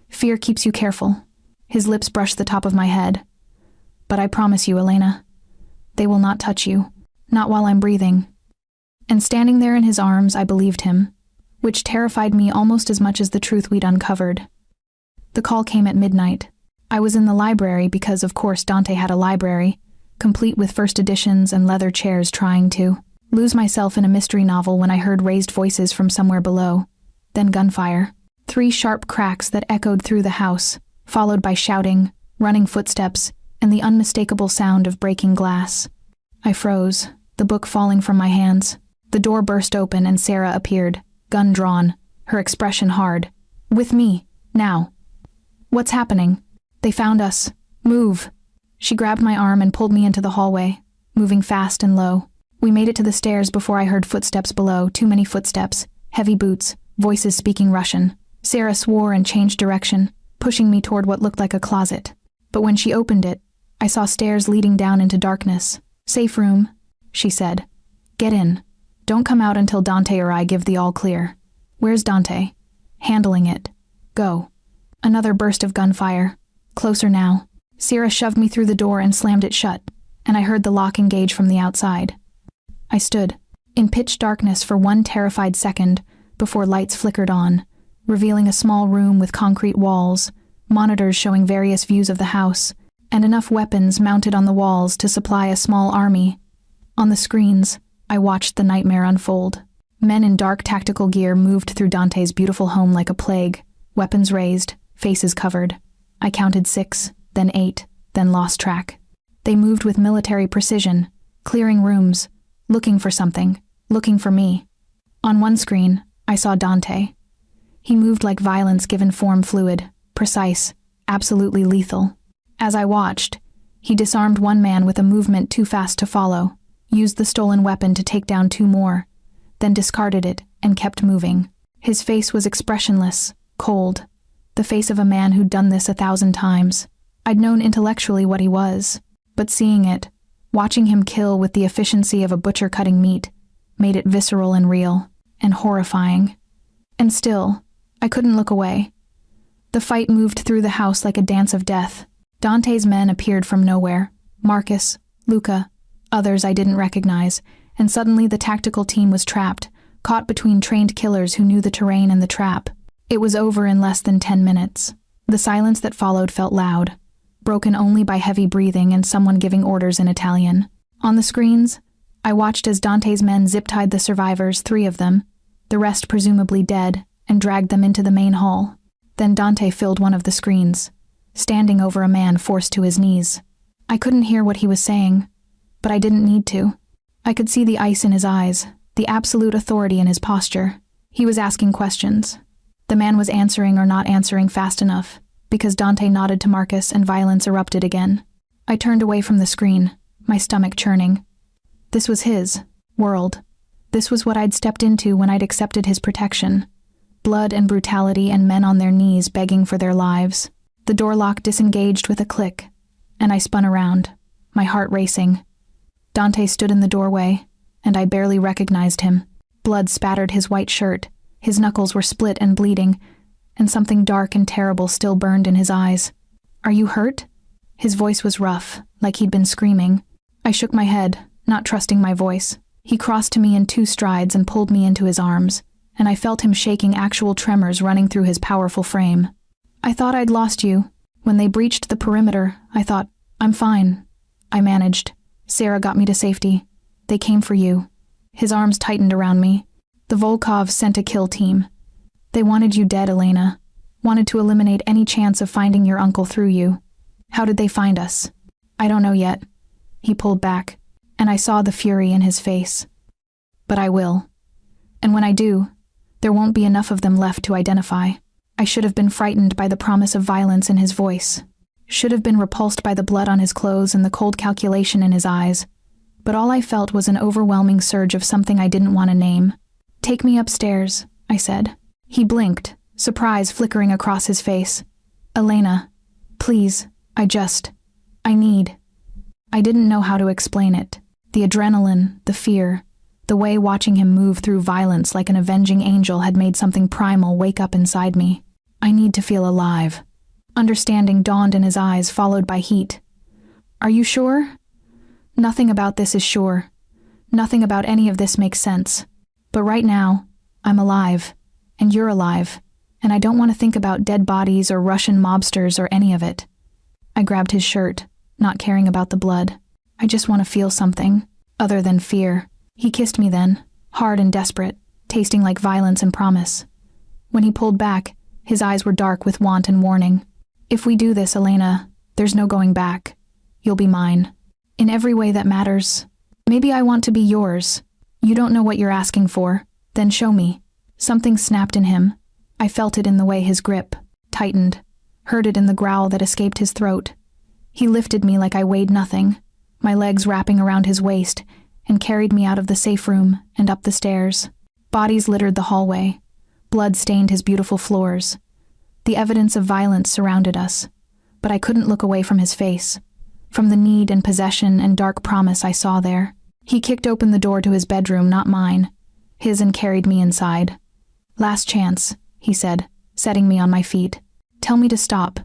Fear keeps you careful. His lips brushed the top of my head. But I promise you, Elena, they will not touch you, not while I'm breathing. And standing there in his arms, I believed him, which terrified me almost as much as the truth we'd uncovered. The call came at midnight. I was in the library because, of course, Dante had a library, complete with first editions and leather chairs, trying to lose myself in a mystery novel when I heard raised voices from somewhere below, then gunfire. 3 sharp cracks that echoed through the house, followed by shouting, running footsteps, and the unmistakable sound of breaking glass. I froze, the book falling from my hands. The door burst open and Sarah appeared, gun drawn, her expression hard. With me, now. What's happening? They found us. Move. She grabbed my arm and pulled me into the hallway, moving fast and low. We made it to the stairs before I heard footsteps below, too many footsteps, heavy boots, voices speaking Russian. Sarah swore and changed direction, pushing me toward what looked like a closet. But when she opened it, I saw stairs leading down into darkness. "Safe room," she said. "Get in. Don't come out until Dante or I give the all clear." "Where's Dante?" "Handling it. Go." Another burst of gunfire. Closer now. Sierra shoved me through the door and slammed it shut, and I heard the lock engage from the outside. I stood, in pitch darkness for one terrified second, before lights flickered on, revealing a small room with concrete walls, monitors showing various views of the house, and enough weapons mounted on the walls to supply a small army. On the screens, I watched the nightmare unfold. Men in dark tactical gear moved through Dante's beautiful home like a plague, weapons raised, faces covered. I counted 6, then 8, then lost track. They moved with military precision, clearing rooms, looking for something, looking for me. On one screen, I saw Dante. He moved like violence given form fluid, precise, absolutely lethal. As I watched, he disarmed one man with a movement too fast to follow, used the stolen weapon to take down 2 more, then discarded it and kept moving. His face was expressionless, cold, the face of a man who'd done this 1,000 times. I'd known intellectually what he was, but seeing it, watching him kill with the efficiency of a butcher cutting meat, made it visceral and real, and horrifying. And still, I couldn't look away. The fight moved through the house like a dance of death. Dante's men appeared from nowhere. Marcus, Luca, others I didn't recognize, and suddenly the tactical team was trapped, caught between trained killers who knew the terrain and the trap. It was over in less than 10 minutes. The silence that followed felt loud, broken only by heavy breathing and someone giving orders in Italian. On the screens, I watched as Dante's men zip-tied the survivors, 3 of them, the rest presumably dead, and dragged them into the main hall. Then Dante filled one of the screens, standing over a man forced to his knees. I couldn't hear what he was saying, but I didn't need to. I could see the ice in his eyes, the absolute authority in his posture. He was asking questions. The man was answering or not answering fast enough, because Dante nodded to Marcus and violence erupted again. I turned away from the screen, my stomach churning. This was his world. This was what I'd stepped into when I'd accepted his protection. Blood and brutality and men on their knees begging for their lives. The door lock disengaged with a click, and I spun around, my heart racing. Dante stood in the doorway, and I barely recognized him. Blood spattered his white shirt, his knuckles were split and bleeding, and something dark and terrible still burned in his eyes. "Are you hurt?" His voice was rough, like he'd been screaming. I shook my head, not trusting my voice. He crossed to me in 2 strides and pulled me into his arms, and I felt him shaking, actual tremors running through his powerful frame. "I thought I'd lost you. When they breached the perimeter, I thought, I'm fine." I managed. "Sarah got me to safety. They came for you." His arms tightened around me. "The Volkovs sent a kill team. They wanted you dead, Elena. Wanted to eliminate any chance of finding your uncle through you. How did they find us?" "I don't know yet." He pulled back, and I saw the fury in his face. "But I will. And when I do, there won't be enough of them left to identify." I should have been frightened by the promise of violence in his voice. Should have been repulsed by the blood on his clothes and the cold calculation in his eyes. But all I felt was an overwhelming surge of something I didn't want to name. "Take me upstairs," I said. He blinked, surprise flickering across his face. "Elena, please, I need." I didn't know how to explain it. The adrenaline, the fear, the way watching him move through violence like an avenging angel had made something primal wake up inside me. I need to feel alive. Understanding dawned in his eyes, followed by heat. "Are you sure?" "Nothing about this is sure. Nothing about any of this makes sense. But right now, I'm alive, and you're alive, and I don't want to think about dead bodies or Russian mobsters or any of it." I grabbed his shirt, not caring about the blood. "I just want to feel something, other than fear." He kissed me then, hard and desperate, tasting like violence and promise. When he pulled back, his eyes were dark with want and warning. "If we do this, Elena, there's no going back. You'll be mine. In every way that matters. Maybe I want to be yours. You don't know what you're asking for. Then show me." Something snapped in him. I felt it in the way his grip tightened, heard it in the growl that escaped his throat. He lifted me like I weighed nothing, my legs wrapping around his waist, and carried me out of the safe room and up the stairs. Bodies littered the hallway. Blood stained his beautiful floors. The evidence of violence surrounded us, but I couldn't look away from his face, from the need and possession and dark promise I saw there. He kicked open the door to his bedroom, not mine, his, and carried me inside. "Last chance," he said, setting me on my feet. "Tell me to stop."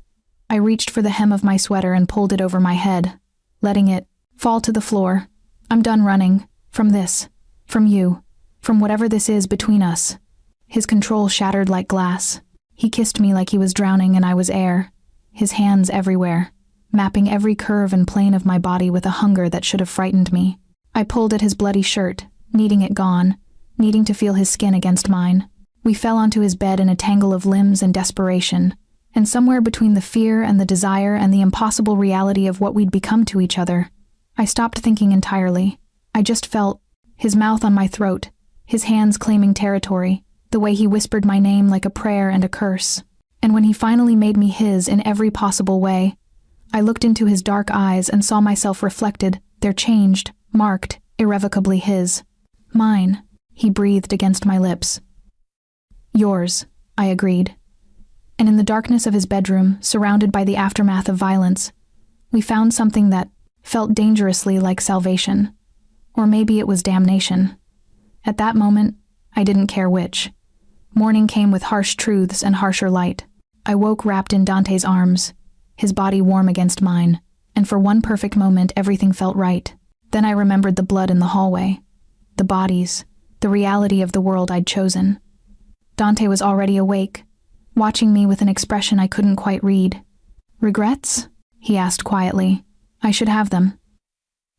I reached for the hem of my sweater and pulled it over my head, letting it fall to the floor. "I'm done running. From this. From you. From whatever this is between us." His control shattered like glass. He kissed me like he was drowning and I was air, his hands everywhere, mapping every curve and plane of my body with a hunger that should have frightened me. I pulled at his bloody shirt, needing it gone, needing to feel his skin against mine. We fell onto his bed in a tangle of limbs and desperation, and somewhere between the fear and the desire and the impossible reality of what we'd become to each other, I stopped thinking entirely. I just felt his mouth on my throat, his hands claiming territory, the way he whispered my name like a prayer and a curse. And when he finally made me his in every possible way, I looked into his dark eyes and saw myself reflected, there changed, marked, irrevocably his. "Mine," he breathed against my lips. "Yours," I agreed. And in the darkness of his bedroom, surrounded by the aftermath of violence, we found something that felt dangerously like salvation. Or maybe it was damnation. At that moment, I didn't care which. Morning came with harsh truths and harsher light. I woke wrapped in Dante's arms, his body warm against mine, and for one perfect moment everything felt right. Then I remembered the blood in the hallway, the bodies, the reality of the world I'd chosen. Dante was already awake, watching me with an expression I couldn't quite read. "Regrets?" he asked quietly. "I should have them."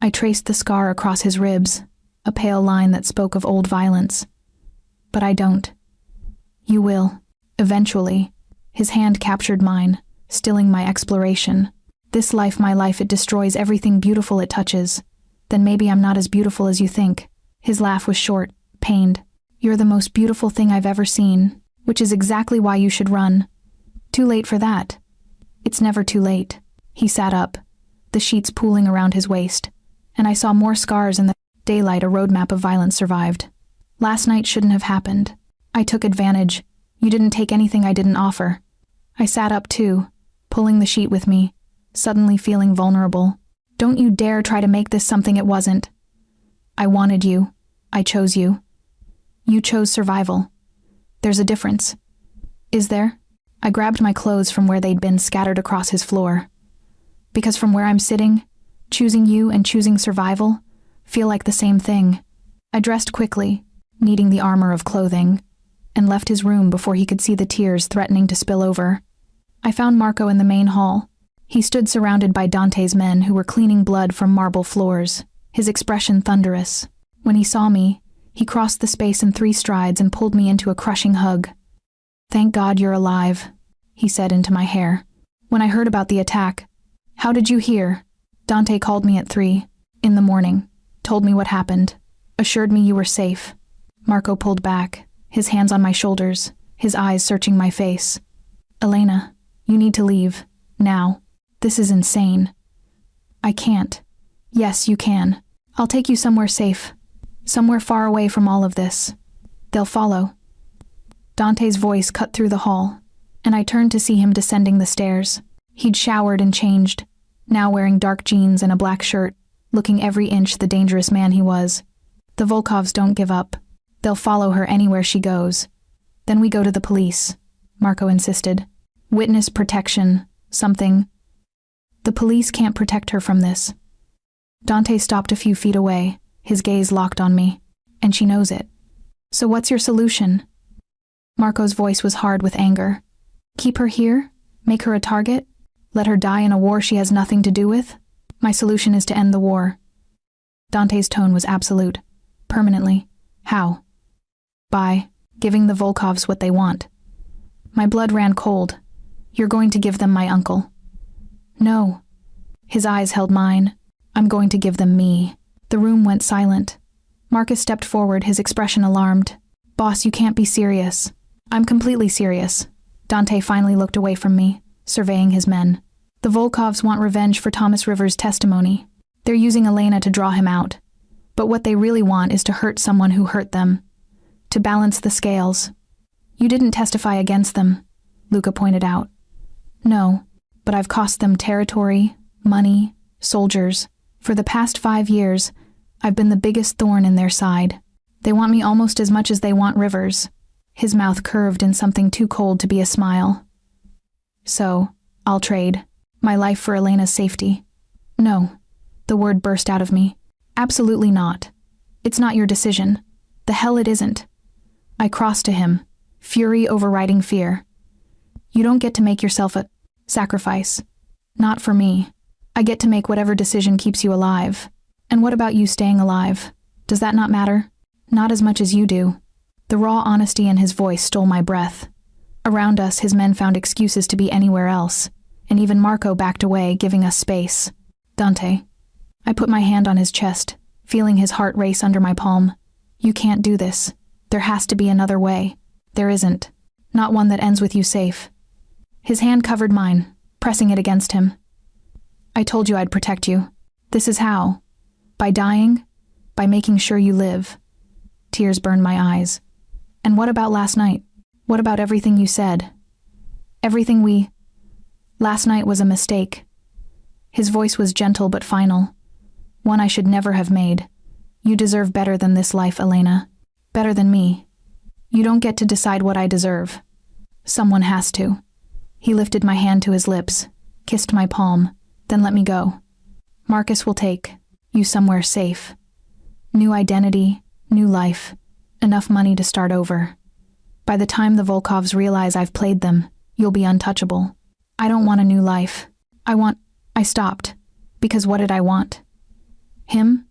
I traced the scar across his ribs, a pale line that spoke of old violence. "But I don't." "You will. Eventually." His hand captured mine, stilling my exploration. "This life, my life, it destroys everything beautiful it touches. Then maybe I'm not as beautiful as you think." His laugh was short, pained. "You're the most beautiful thing I've ever seen, which is exactly why you should run." "Too late for that." "It's never too late." He sat up, the sheets pooling around his waist, and I saw more scars in the daylight. A roadmap of violence survived. "Last night shouldn't have happened. I took advantage. You didn't take anything I didn't offer." I sat up too, pulling the sheet with me, suddenly feeling vulnerable. "Don't you dare try to make this something it wasn't. I wanted you. I chose you. You chose survival. There's a difference." "Is there?" I grabbed my clothes from where they'd been scattered across his floor. "Because from where I'm sitting, choosing you and choosing survival feel like the same thing." I dressed quickly, needing the armor of clothing, and left his room before he could see the tears threatening to spill over. I found Marco in the main hall. He stood surrounded by Dante's men who were cleaning blood from marble floors, his expression thunderous. When he saw me, he crossed the space in 3 strides and pulled me into a crushing hug. "Thank God you're alive," he said into my hair. "When I heard about the attack." "How did you hear?" "Dante called me at 3 in the morning, told me what happened, assured me you were safe." Marco pulled back, his hands on my shoulders, his eyes searching my face. "Elena, you need to leave. Now. This is insane." "I can't." "Yes, you can. I'll take you somewhere safe. Somewhere far away from all of this. They'll follow." Dante's voice cut through the hall, and I turned to see him descending the stairs. He'd showered and changed, now wearing dark jeans and a black shirt, looking every inch the dangerous man he was. "The Volkovs don't give up. They'll follow her anywhere she goes. Then we go to the police," Marco insisted. "Witness protection, something." "The police can't protect her from this." Dante stopped a few feet away, his gaze locked on me. "And she knows it. So what's your solution?" Marco's voice was hard with anger. "Keep her here? Make her a target? Let her die in a war she has nothing to do with? My solution is to end the war." Dante's tone was absolute. "Permanently. How?" "By giving the Volkovs what they want." My blood ran cold. "You're going to give them my uncle." "No." His eyes held mine. "I'm going to give them me." The room went silent. Marcus stepped forward, his expression alarmed. "Boss, you can't be serious." "I'm completely serious." Dante finally looked away from me, surveying his men. "The Volkovs want revenge for Thomas Rivers' testimony. They're using Elena to draw him out. But what they really want is to hurt someone who hurt them. To balance the scales. You didn't testify against them. Luca pointed out. No, but I've cost them territory, money, soldiers. For the past 5 years, I've been the biggest thorn in their side. They want me almost as much as they want Rivers. His mouth curved in something too cold to be a smile. So, I'll trade my life for Elena's safety. No, the word burst out of me. Absolutely not. It's not your decision. The hell it isn't. I crossed to him, fury overriding fear. You don't get to make yourself a sacrifice. Not for me. I get to make whatever decision keeps you alive. And what about you staying alive? Does that not matter? Not as much as you do. The raw honesty in his voice stole my breath. Around us, his men found excuses to be anywhere else, and even Marco backed away, giving us space. Dante. I put my hand on his chest, feeling his heart race under my palm. You can't do this. There has to be another way. There isn't. Not one that ends with you safe. His hand covered mine, pressing it against him. I told you I'd protect you. This is how. By dying, by making sure you live. Tears burned my eyes. And what about last night? What about everything you said? Last night was a mistake. His voice was gentle but final. One I should never have made. You deserve better than this life, Elena. Better than me. You don't get to decide what I deserve. Someone has to. He lifted my hand to his lips, kissed my palm, then let me go. Marcus will take you somewhere safe. New identity, new life, enough money to start over. By the time the Volkovs realize I've played them, you'll be untouchable. I don't want a new life. I stopped. Because what did I want? Him?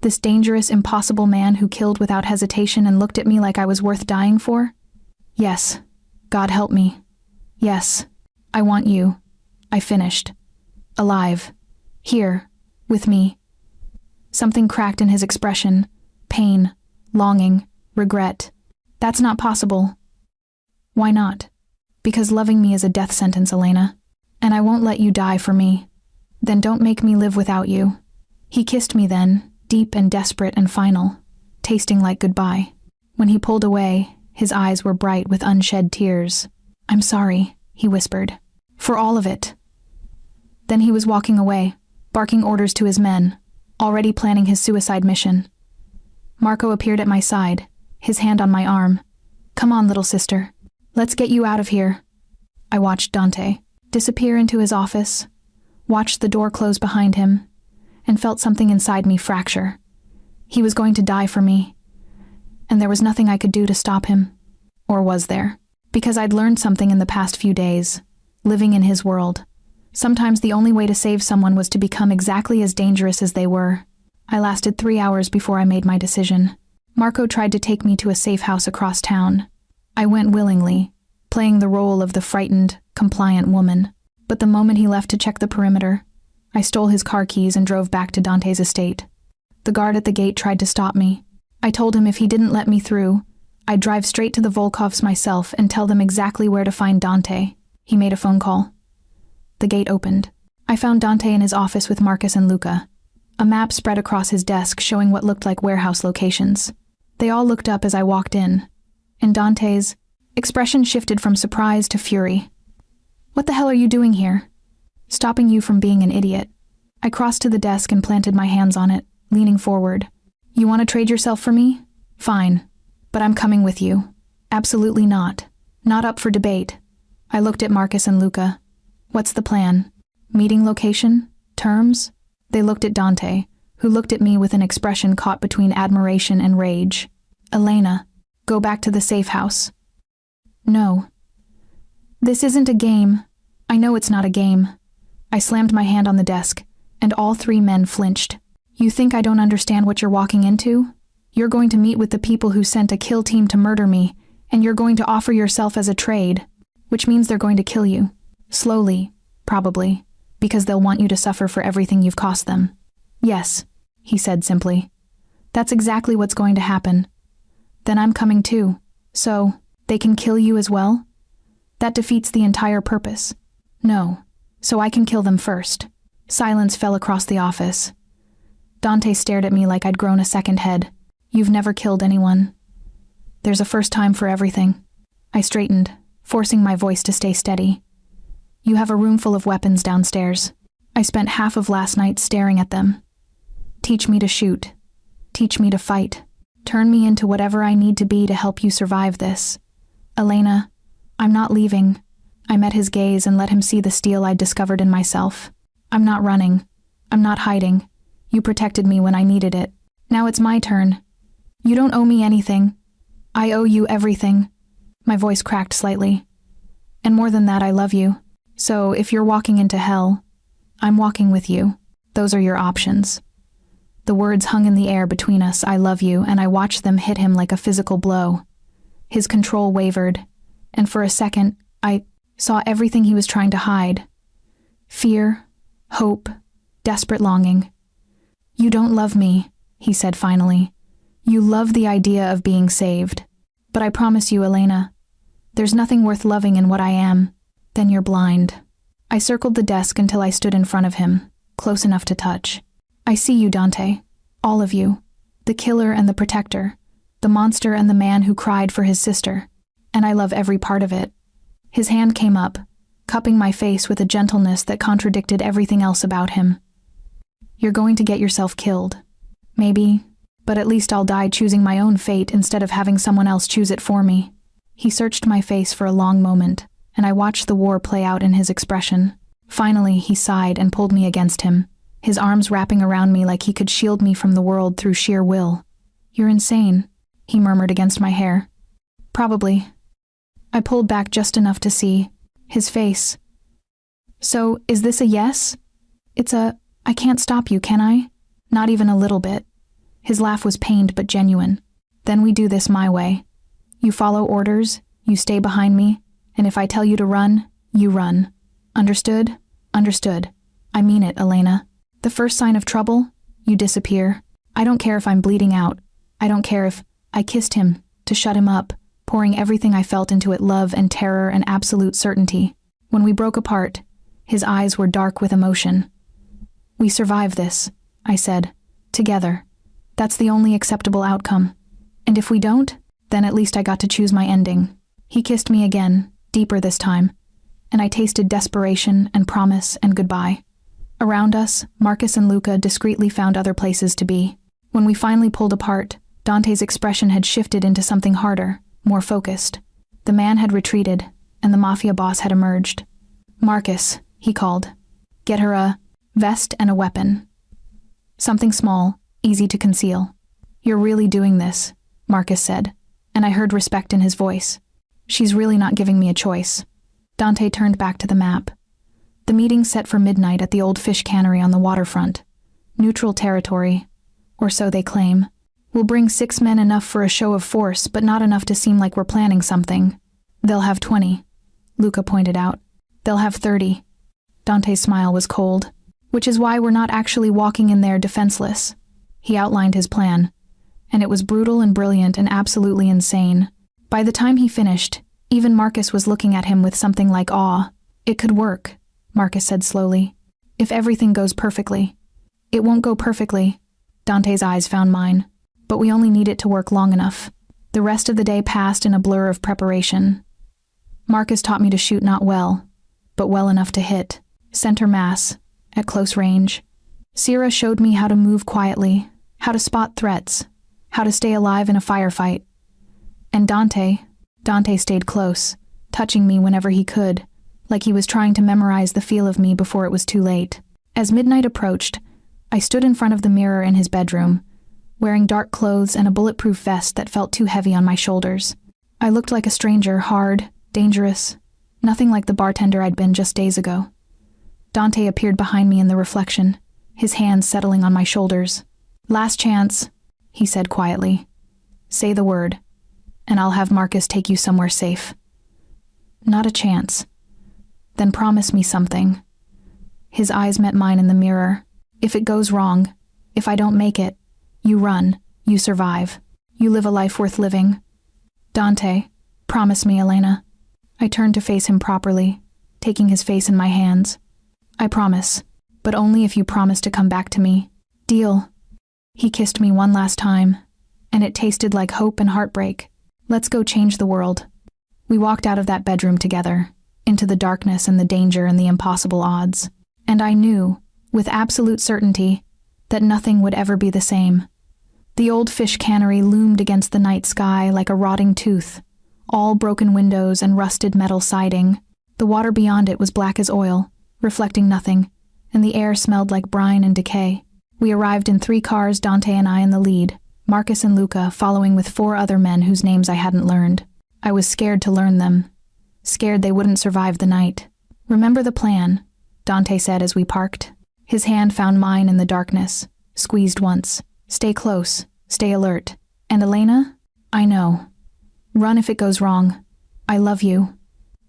This dangerous, impossible man who killed without hesitation and looked at me like I was worth dying for? Yes. God help me. Yes. I want you. I finished. Alive. Here. With me. Something cracked in his expression. Pain. Longing. Regret. That's not possible. Why not? Because loving me is a death sentence, Elena. And I won't let you die for me. Then don't make me live without you. He kissed me then, deep and desperate and final, tasting like goodbye. When he pulled away, his eyes were bright with unshed tears. I'm sorry, he whispered. For all of it. Then he was walking away, barking orders to his men, already planning his suicide mission. Marco appeared at my side, his hand on my arm. Come on, little sister. Let's get you out of here. I watched Dante disappear into his office, watched the door close behind him, and felt something inside me fracture. He was going to die for me, and there was nothing I could do to stop him. Or was there? Because I'd learned something in the past few days, living in his world. Sometimes the only way to save someone was to become exactly as dangerous as they were. I lasted 3 hours before I made my decision. Marco tried to take me to a safe house across town. I went willingly, playing the role of the frightened, compliant woman. But the moment he left to check the perimeter, I stole his car keys and drove back to Dante's estate. The guard at the gate tried to stop me. I told him if he didn't let me through, I'd drive straight to the Volkovs myself and tell them exactly where to find Dante. He made a phone call. The gate opened. I found Dante in his office with Marcus and Luca. A map spread across his desk showing what looked like warehouse locations. They all looked up as I walked in, and Dante's expression shifted from surprise to fury. What the hell are you doing here? Stopping you from being an idiot. I crossed to the desk and planted my hands on it, leaning forward. You want to trade yourself for me? Fine. But I'm coming with you. Absolutely not. Not up for debate. I looked at Marcus and Luca. What's the plan? Meeting location? Terms? They looked at Dante, who looked at me with an expression caught between admiration and rage. Elena, go back to the safe house. No. This isn't a game. I know it's not a game. I slammed my hand on the desk, and all 3 men flinched. You think I don't understand what you're walking into? You're going to meet with the people who sent a kill team to murder me, and you're going to offer yourself as a trade, which means they're going to kill you. Slowly, probably, because they'll want you to suffer for everything you've cost them. Yes, he said simply. That's exactly what's going to happen. Then I'm coming too. So, they can kill you as well? That defeats the entire purpose. No, so I can kill them first. Silence fell across the office. Dante stared at me like I'd grown a second head. You've never killed anyone. There's a first time for everything. I straightened, forcing my voice to stay steady. You have a room full of weapons downstairs. I spent half of last night staring at them. Teach me to shoot. Teach me to fight. Turn me into whatever I need to be to help you survive this. Elena, I'm not leaving. I met his gaze and let him see the steel I'd discovered in myself. I'm not running. I'm not hiding. You protected me when I needed it. Now it's my turn. You don't owe me anything. I owe you everything. My voice cracked slightly. And more than that, I love you. So if you're walking into hell, I'm walking with you. Those are your options. The words hung in the air between us, I love you, and I watched them hit him like a physical blow. His control wavered, and for a second, I saw everything he was trying to hide. Fear, hope, desperate longing. You don't love me, he said finally. You love the idea of being saved. But I promise you, Elena, there's nothing worth loving in what I am. Then you're blind. I circled the desk until I stood in front of him, close enough to touch. I see you, Dante. All of you. The killer and the protector. The monster and the man who cried for his sister. And I love every part of it. His hand came up, cupping my face with a gentleness that contradicted everything else about him. You're going to get yourself killed. Maybe, but at least I'll die choosing my own fate instead of having someone else choose it for me. He searched my face for a long moment, and I watched the war play out in his expression. Finally, he sighed and pulled me against him, his arms wrapping around me like he could shield me from the world through sheer will. You're insane, he murmured against my hair. Probably. I pulled back just enough to see his face. So, is this a yes? It's a, I can't stop you, can I? Not even a little bit. His laugh was pained but genuine. Then we do this my way. You follow orders, you stay behind me, and if I tell you to run, you run. Understood? Understood. I mean it, Elena. The first sign of trouble, you disappear. I don't care if I'm bleeding out. I don't care if I kissed him to shut him up, pouring everything I felt into it, love and terror and absolute certainty. When we broke apart, his eyes were dark with emotion. We survive this, I said. Together. That's the only acceptable outcome. And if we don't, then at least I got to choose my ending. He kissed me again, deeper this time, and I tasted desperation and promise and goodbye. Around us, Marcus and Luca discreetly found other places to be. When we finally pulled apart, Dante's expression had shifted into something harder, more focused. The man had retreated, and the Mafia boss had emerged. Marcus, he called. Get her a vest and a weapon. Something small, easy to conceal. You're really doing this, Marcus said, and I heard respect in his voice. She's really not giving me a choice. Dante turned back to the map. The meeting set for midnight at the old fish cannery on the waterfront. Neutral territory, or so they claim. We'll bring 6 men, enough for a show of force, but not enough to seem like we're planning something. They'll have 20, Luca pointed out. They'll have 30. Dante's smile was cold. Which is why we're not actually walking in there defenseless. He outlined his plan, and it was brutal and brilliant and absolutely insane. By the time he finished, even Marcus was looking at him with something like awe. It could work, Marcus said slowly. If everything goes perfectly. It won't go perfectly. Dante's eyes found mine. But we only need it to work long enough. The rest of the day passed in a blur of preparation. Marcus taught me to shoot not well, but well enough to hit. Center mass, at close range. Sierra showed me how to move quietly, how to spot threats, how to stay alive in a firefight. And Dante stayed close, touching me whenever he could, like he was trying to memorize the feel of me before it was too late. As midnight approached, I stood in front of the mirror in his bedroom, wearing dark clothes and a bulletproof vest that felt too heavy on my shoulders. I looked like a stranger, hard, dangerous, nothing like the bartender I'd been just days ago. Dante appeared behind me in the reflection, his hands settling on my shoulders. Last chance, he said quietly. Say the word, and I'll have Marcus take you somewhere safe. Not a chance. Then promise me something. His eyes met mine in the mirror. If it goes wrong, if I don't make it, you run, you survive. You live a life worth living. Dante, promise me, Elena. I turned to face him properly, taking his face in my hands. I promise, but only if you promise to come back to me. Deal. He kissed me one last time, and it tasted like hope and heartbreak. Let's go change the world. We walked out of that bedroom together, into the darkness and the danger and the impossible odds. And I knew, with absolute certainty, that nothing would ever be the same. The old fish cannery loomed against the night sky like a rotting tooth, all broken windows and rusted metal siding. The water beyond it was black as oil, reflecting nothing, and the air smelled like brine and decay. We arrived in 3 cars, Dante and I in the lead, Marcus and Luca following with 4 other men whose names I hadn't learned. I was scared to learn them, scared they wouldn't survive the night. "Remember the plan," Dante said as we parked. His hand found mine in the darkness, squeezed once. "Stay close, stay alert. And Elena? I know. Run if it goes wrong. I love you."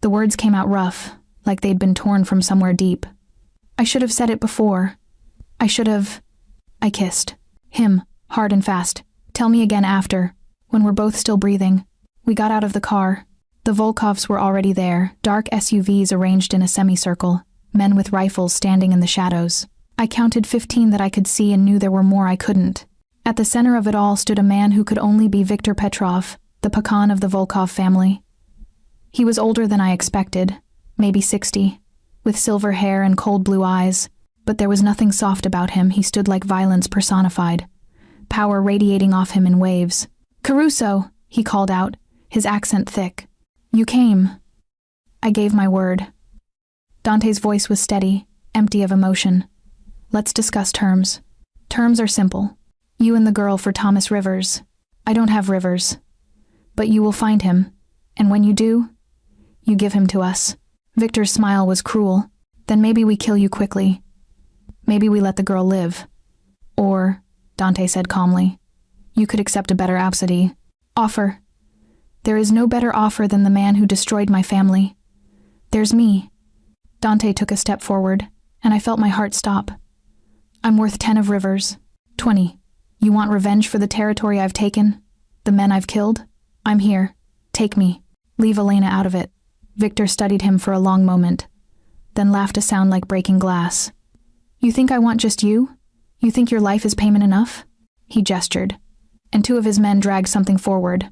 The words came out rough, like they'd been torn from somewhere deep. I should have said it before. I kissed. Him, hard and fast. "Tell me again after, when we're both still breathing." We got out of the car. The Volkovs were already there, dark SUVs arranged in a semicircle, men with rifles standing in the shadows. I counted 15 that I could see and knew there were more I couldn't. At the center of it all stood a man who could only be Viktor Petrov, the Pakan of the Volkov family. He was older than I expected, maybe 60, with silver hair and cold blue eyes, but there was nothing soft about him. He stood like violence personified, power radiating off him in waves. "Caruso," he called out, his accent thick. "You came." I gave my word. Dante's voice was steady, empty of emotion. "Let's discuss terms. Terms are simple. You and the girl for Thomas Rivers. I don't have Rivers. But you will find him, and when you do, you give him to us." Victor's smile was cruel. "Then maybe we kill you quickly. Maybe we let the girl live. Or," Dante said calmly, "you could accept a better offer. There is no better offer than the man who destroyed my family. There's me." Dante took a step forward, and I felt my heart stop. "I'm worth 10 of Rivers. 20. You want revenge for the territory I've taken? The men I've killed? I'm here. Take me. Leave Elena out of it." Victor studied him for a long moment, then laughed a sound like breaking glass. "You think I want just you? You think your life is payment enough?" He gestured, and 2 of his men dragged something forward.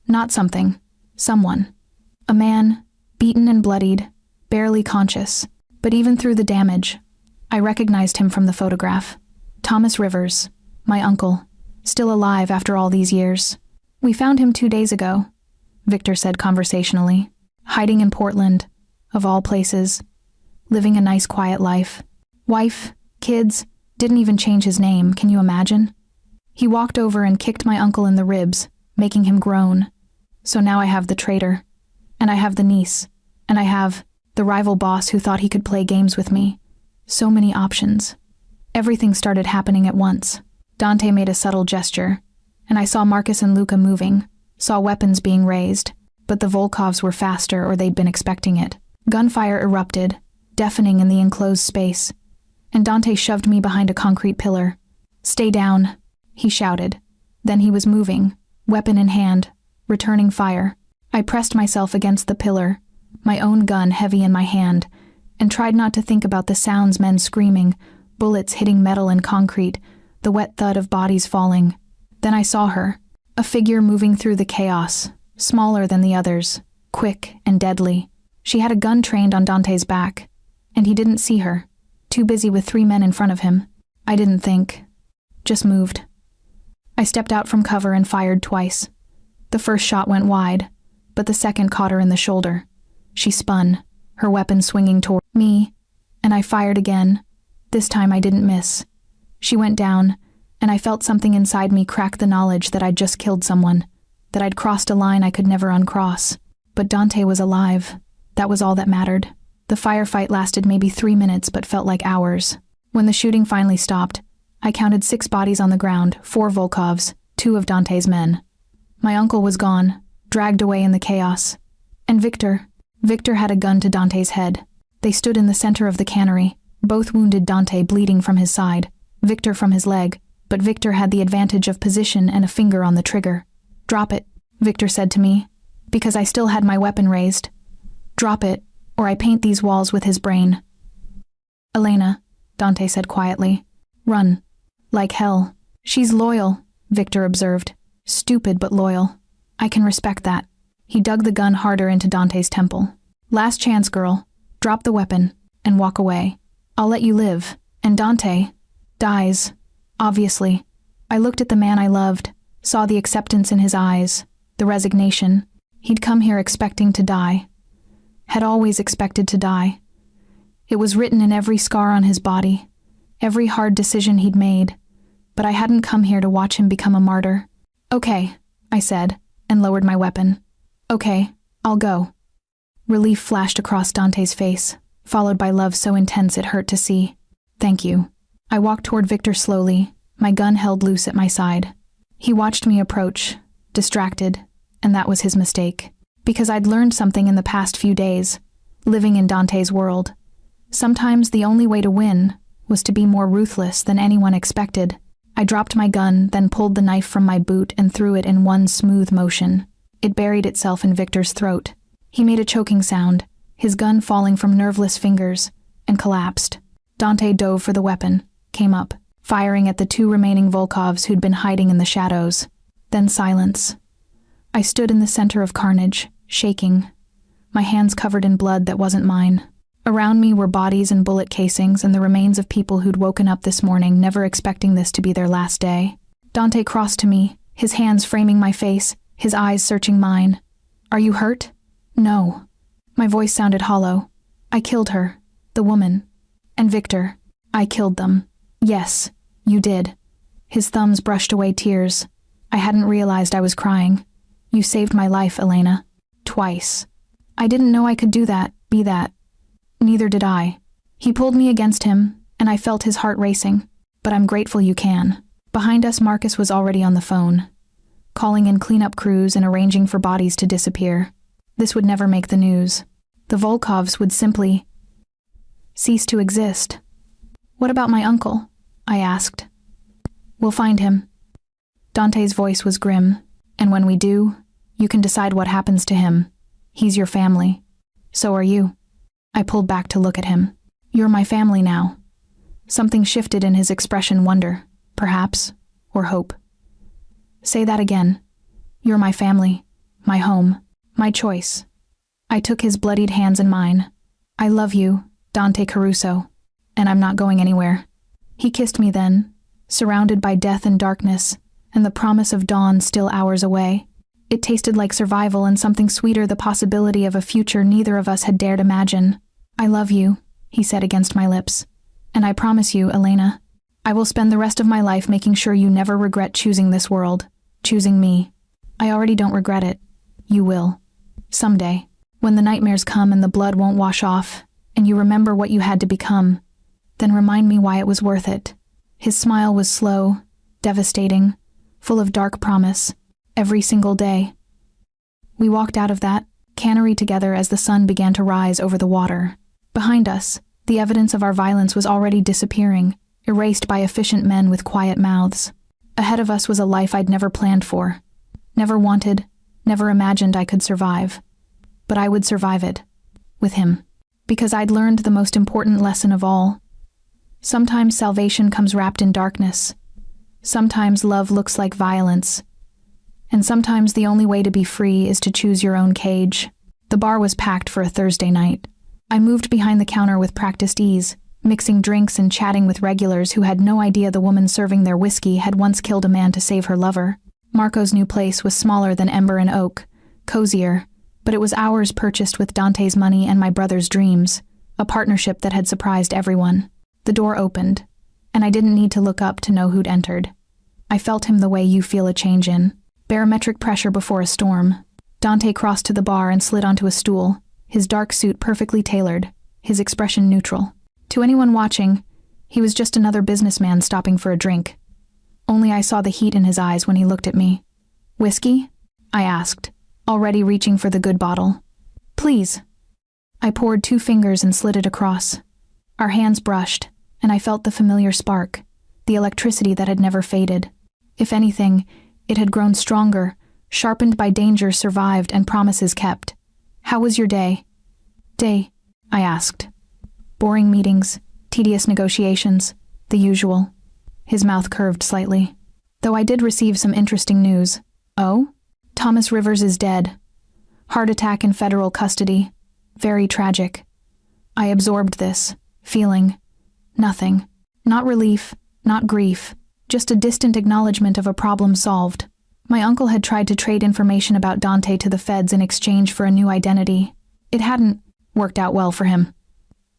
Not something. Someone. A man, beaten and bloodied, barely conscious, but even through the damage, I recognized him from the photograph. Thomas Rivers, my uncle, still alive after all these years. "We found him 2 days ago," Victor said conversationally, "hiding in Portland, of all places, living a nice quiet life. Wife, kids, didn't even change his name, can you imagine?" He walked over and kicked my uncle in the ribs, making him groan. "So now I have the traitor, and I have the niece, and I have the rival boss who thought he could play games with me. So many options." Everything started happening at once. Dante made a subtle gesture, and I saw Marcus and Luca moving, saw weapons being raised, but the Volkovs were faster or they'd been expecting it. Gunfire erupted, deafening in the enclosed space, and Dante shoved me behind a concrete pillar. "Stay down," he shouted. Then he was moving, weapon in hand, returning fire. I pressed myself against the pillar, my own gun heavy in my hand, and tried not to think about the sounds, men screaming, bullets hitting metal and concrete, the wet thud of bodies falling. Then I saw her, a figure moving through the chaos, smaller than the others, quick and deadly. She had a gun trained on Dante's back, and he didn't see her, too busy with 3 men in front of him. I didn't think, just moved. I stepped out from cover and fired twice. The first shot went wide, but the second caught her in the shoulder. She spun, her weapon swinging toward me, and I fired again. This time I didn't miss. She went down, and I felt something inside me crack the knowledge that I'd just killed someone, that I'd crossed a line I could never uncross. But Dante was alive. That was all that mattered. The firefight lasted maybe 3 minutes but felt like hours. When the shooting finally stopped, I counted 6 bodies on the ground, 4 Volkovs, 2 of Dante's men. My uncle was gone, dragged away in the chaos. And Victor had a gun to Dante's head. They stood in the center of the cannery, both wounded, Dante bleeding from his side, Victor from his leg, but Victor had the advantage of position and a finger on the trigger. "Drop it," Victor said to me, because I still had my weapon raised. "Drop it, or I paint these walls with his brain." "Elena," Dante said quietly. "Run. Like hell." "She's loyal," Victor observed. "Stupid but loyal. I can respect that." He dug the gun harder into Dante's temple. "Last chance, girl. Drop the weapon and walk away. I'll let you live. And Dante dies, obviously." I looked at the man I loved, saw the acceptance in his eyes, the resignation. He'd come here expecting to die. Had always expected to die. It was written in every scar on his body, every hard decision he'd made, but I hadn't come here to watch him become a martyr. "Okay," I said, and lowered my weapon. "Okay, I'll go." Relief flashed across Dante's face, followed by love so intense it hurt to see. "Thank you." I walked toward Victor slowly, my gun held loose at my side. He watched me approach, distracted, and that was his mistake. Because I'd learned something in the past few days, living in Dante's world. Sometimes the only way to win was to be more ruthless than anyone expected. I dropped my gun, then pulled the knife from my boot and threw it in one smooth motion. It buried itself in Victor's throat. He made a choking sound, his gun falling from nerveless fingers, and collapsed. Dante dove for the weapon, came up, firing at the 2 remaining Volkovs who'd been hiding in the shadows. Then silence. I stood in the center of carnage, shaking, my hands covered in blood that wasn't mine. Around me were bodies and bullet casings and the remains of people who'd woken up this morning never expecting this to be their last day. Dante crossed to me, his hands framing my face, his eyes searching mine. "Are you hurt?" "No." My voice sounded hollow. "I killed her, the woman. And Victor. I killed them." "Yes, you did." His thumbs brushed away tears. I hadn't realized I was crying. "You saved my life, Elena. Twice." "I didn't know I could do that, be that." "Neither did I." He pulled me against him, and I felt his heart racing. "But I'm grateful you can." Behind us, Marcus was already on the phone, calling in cleanup crews and arranging for bodies to disappear. This would never make the news. The Volkovs would simply cease to exist. "What about my uncle?" I asked. "We'll find him." Dante's voice was grim. "And when we do, you can decide what happens to him. He's your family. So are you." I pulled back to look at him. "You're my family now." Something shifted in his expression, wonder, perhaps, or hope. "Say that again." "You're my family, my home, my choice." I took his bloodied hands in mine. "I love you, Dante Caruso, and I'm not going anywhere." He kissed me then, surrounded by death and darkness, and the promise of dawn still hours away. It tasted like survival and something sweeter, the possibility of a future neither of us had dared imagine. "I love you," he said against my lips. "And I promise you, Elena, I will spend the rest of my life making sure you never regret choosing this world, choosing me. I already don't regret it. You will. Someday, when the nightmares come and the blood won't wash off, and you remember what you had to become, then remind me why it was worth it." His smile was slow, devastating, full of dark promise, every single day. We walked out of that cannery together as the sun began to rise over the water. Behind us, the evidence of our violence was already disappearing, erased by efficient men with quiet mouths. Ahead of us was a life I'd never planned for, never wanted, never imagined I could survive. But I would survive it, with him, because I'd learned the most important lesson of all. Sometimes salvation comes wrapped in darkness. Sometimes love looks like violence. And sometimes the only way to be free is to choose your own cage. The bar was packed for a Thursday night. I moved behind the counter with practiced ease, mixing drinks and chatting with regulars who had no idea the woman serving their whiskey had once killed a man to save her lover. Marco's new place was smaller than Ember and Oak, cozier, but it was ours, purchased with Dante's money and my brother's dreams, a partnership that had surprised everyone. The door opened, and I didn't need to look up to know who'd entered. I felt him the way you feel a change in. Barometric pressure before a storm. Dante crossed to the bar and slid onto a stool, his dark suit perfectly tailored, his expression neutral. To anyone watching, he was just another businessman stopping for a drink. Only I saw the heat in his eyes when he looked at me. "Whiskey?" I asked, already reaching for the good bottle. "Please." I poured 2 fingers and slid it across. Our hands brushed, and I felt the familiar spark, the electricity that had never faded. If anything, it had grown stronger, sharpened by danger survived and promises kept. "How was your day?" "Day?" I asked. "Boring meetings, tedious negotiations, the usual." His mouth curved slightly. "Though I did receive some interesting news." "Oh?" "Thomas Rivers is dead. Heart attack in federal custody. Very tragic. I absorbed this, feeling nothing. Not relief, not grief, just a distant acknowledgement of a problem solved. My uncle had tried to trade information about Dante to the feds in exchange for a new identity. It hadn't worked out well for him.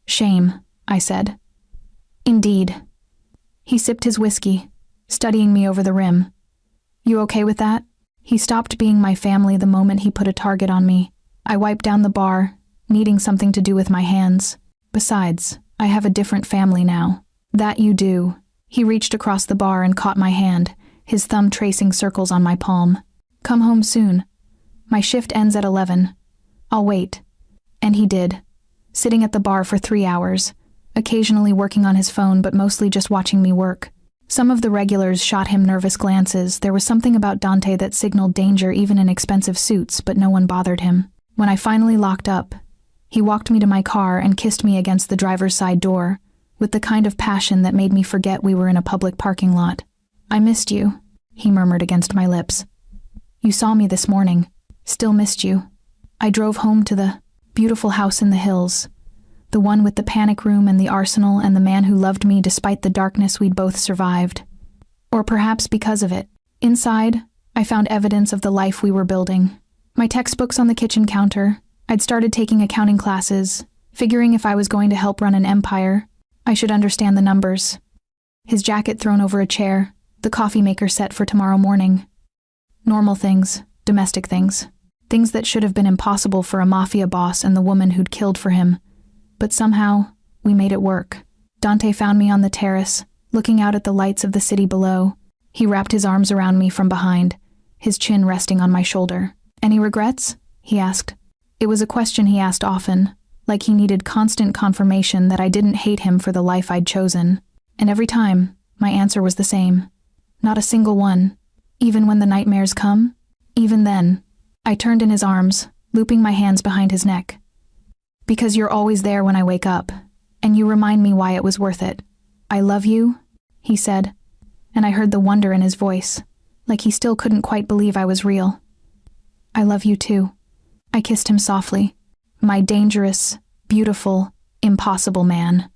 Shame, I said. Indeed. He sipped his whiskey, studying me over the rim. You okay with that? He stopped being my family the moment he put a target on me. I wiped down the bar, needing something to do with my hands. Besides, I have a different family now. That you do. He reached across the bar and caught my hand, his thumb tracing circles on my palm. Come home soon. My shift ends at 11. I'll wait. And he did, sitting at the bar for 3 hours, occasionally working on his phone but mostly just watching me work. Some of the regulars shot him nervous glances. There was something about Dante that signaled danger even in expensive suits, but no one bothered him. When I finally locked up, he walked me to my car and kissed me against the driver's side door, with the kind of passion that made me forget we were in a public parking lot. I missed you, he murmured against my lips. You saw me this morning. Still missed you. I drove home to the beautiful house in the hills, the one with the panic room and the arsenal and the man who loved me despite the darkness we'd both survived. Or perhaps because of it. Inside, I found evidence of the life we were building. My textbooks on the kitchen counter. I'd started taking accounting classes, figuring if I was going to help run an empire, I should understand the numbers. His jacket thrown over a chair, the coffee maker set for tomorrow morning. Normal things, domestic things. Things that should have been impossible for a Mafia boss and the woman who'd killed for him. But somehow, we made it work. Dante found me on the terrace, looking out at the lights of the city below. He wrapped his arms around me from behind, his chin resting on my shoulder. Any regrets? He asked. It was a question he asked often, like he needed constant confirmation that I didn't hate him for the life I'd chosen. And every time, my answer was the same. Not a single one. Even when the nightmares come? Even then. I turned in his arms, looping my hands behind his neck. Because you're always there when I wake up, and you remind me why it was worth it. I love you, he said, and I heard the wonder in his voice, like he still couldn't quite believe I was real. I love you too. I kissed him softly. My dangerous, beautiful, impossible man.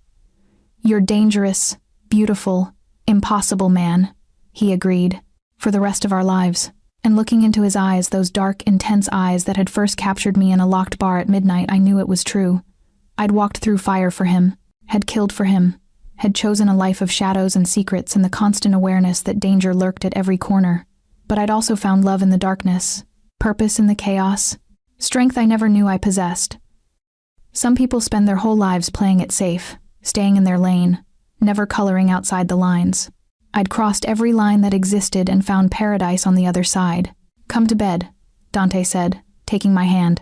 You're dangerous, beautiful, impossible man, he agreed, for the rest of our lives. And looking into his eyes, those dark, intense eyes that had first captured me in a locked bar at midnight, I knew it was true. I'd walked through fire for him, had killed for him, had chosen a life of shadows and secrets and the constant awareness that danger lurked at every corner. But I'd also found love in the darkness, purpose in the chaos, strength I never knew I possessed. Some people spend their whole lives playing it safe, staying in their lane, never coloring outside the lines. I'd crossed every line that existed and found paradise on the other side. Come to bed, Dante said, taking my hand.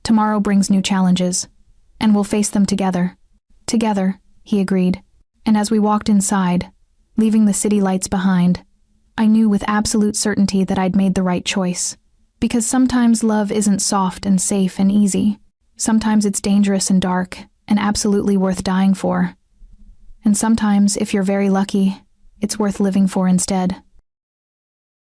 Tomorrow brings new challenges, and we'll face them together. Together, he agreed. And as we walked inside, leaving the city lights behind, I knew with absolute certainty that I'd made the right choice. Because sometimes love isn't soft and safe and easy. Sometimes it's dangerous and dark, and absolutely worth dying for. And sometimes, if you're very lucky, it's worth living for instead.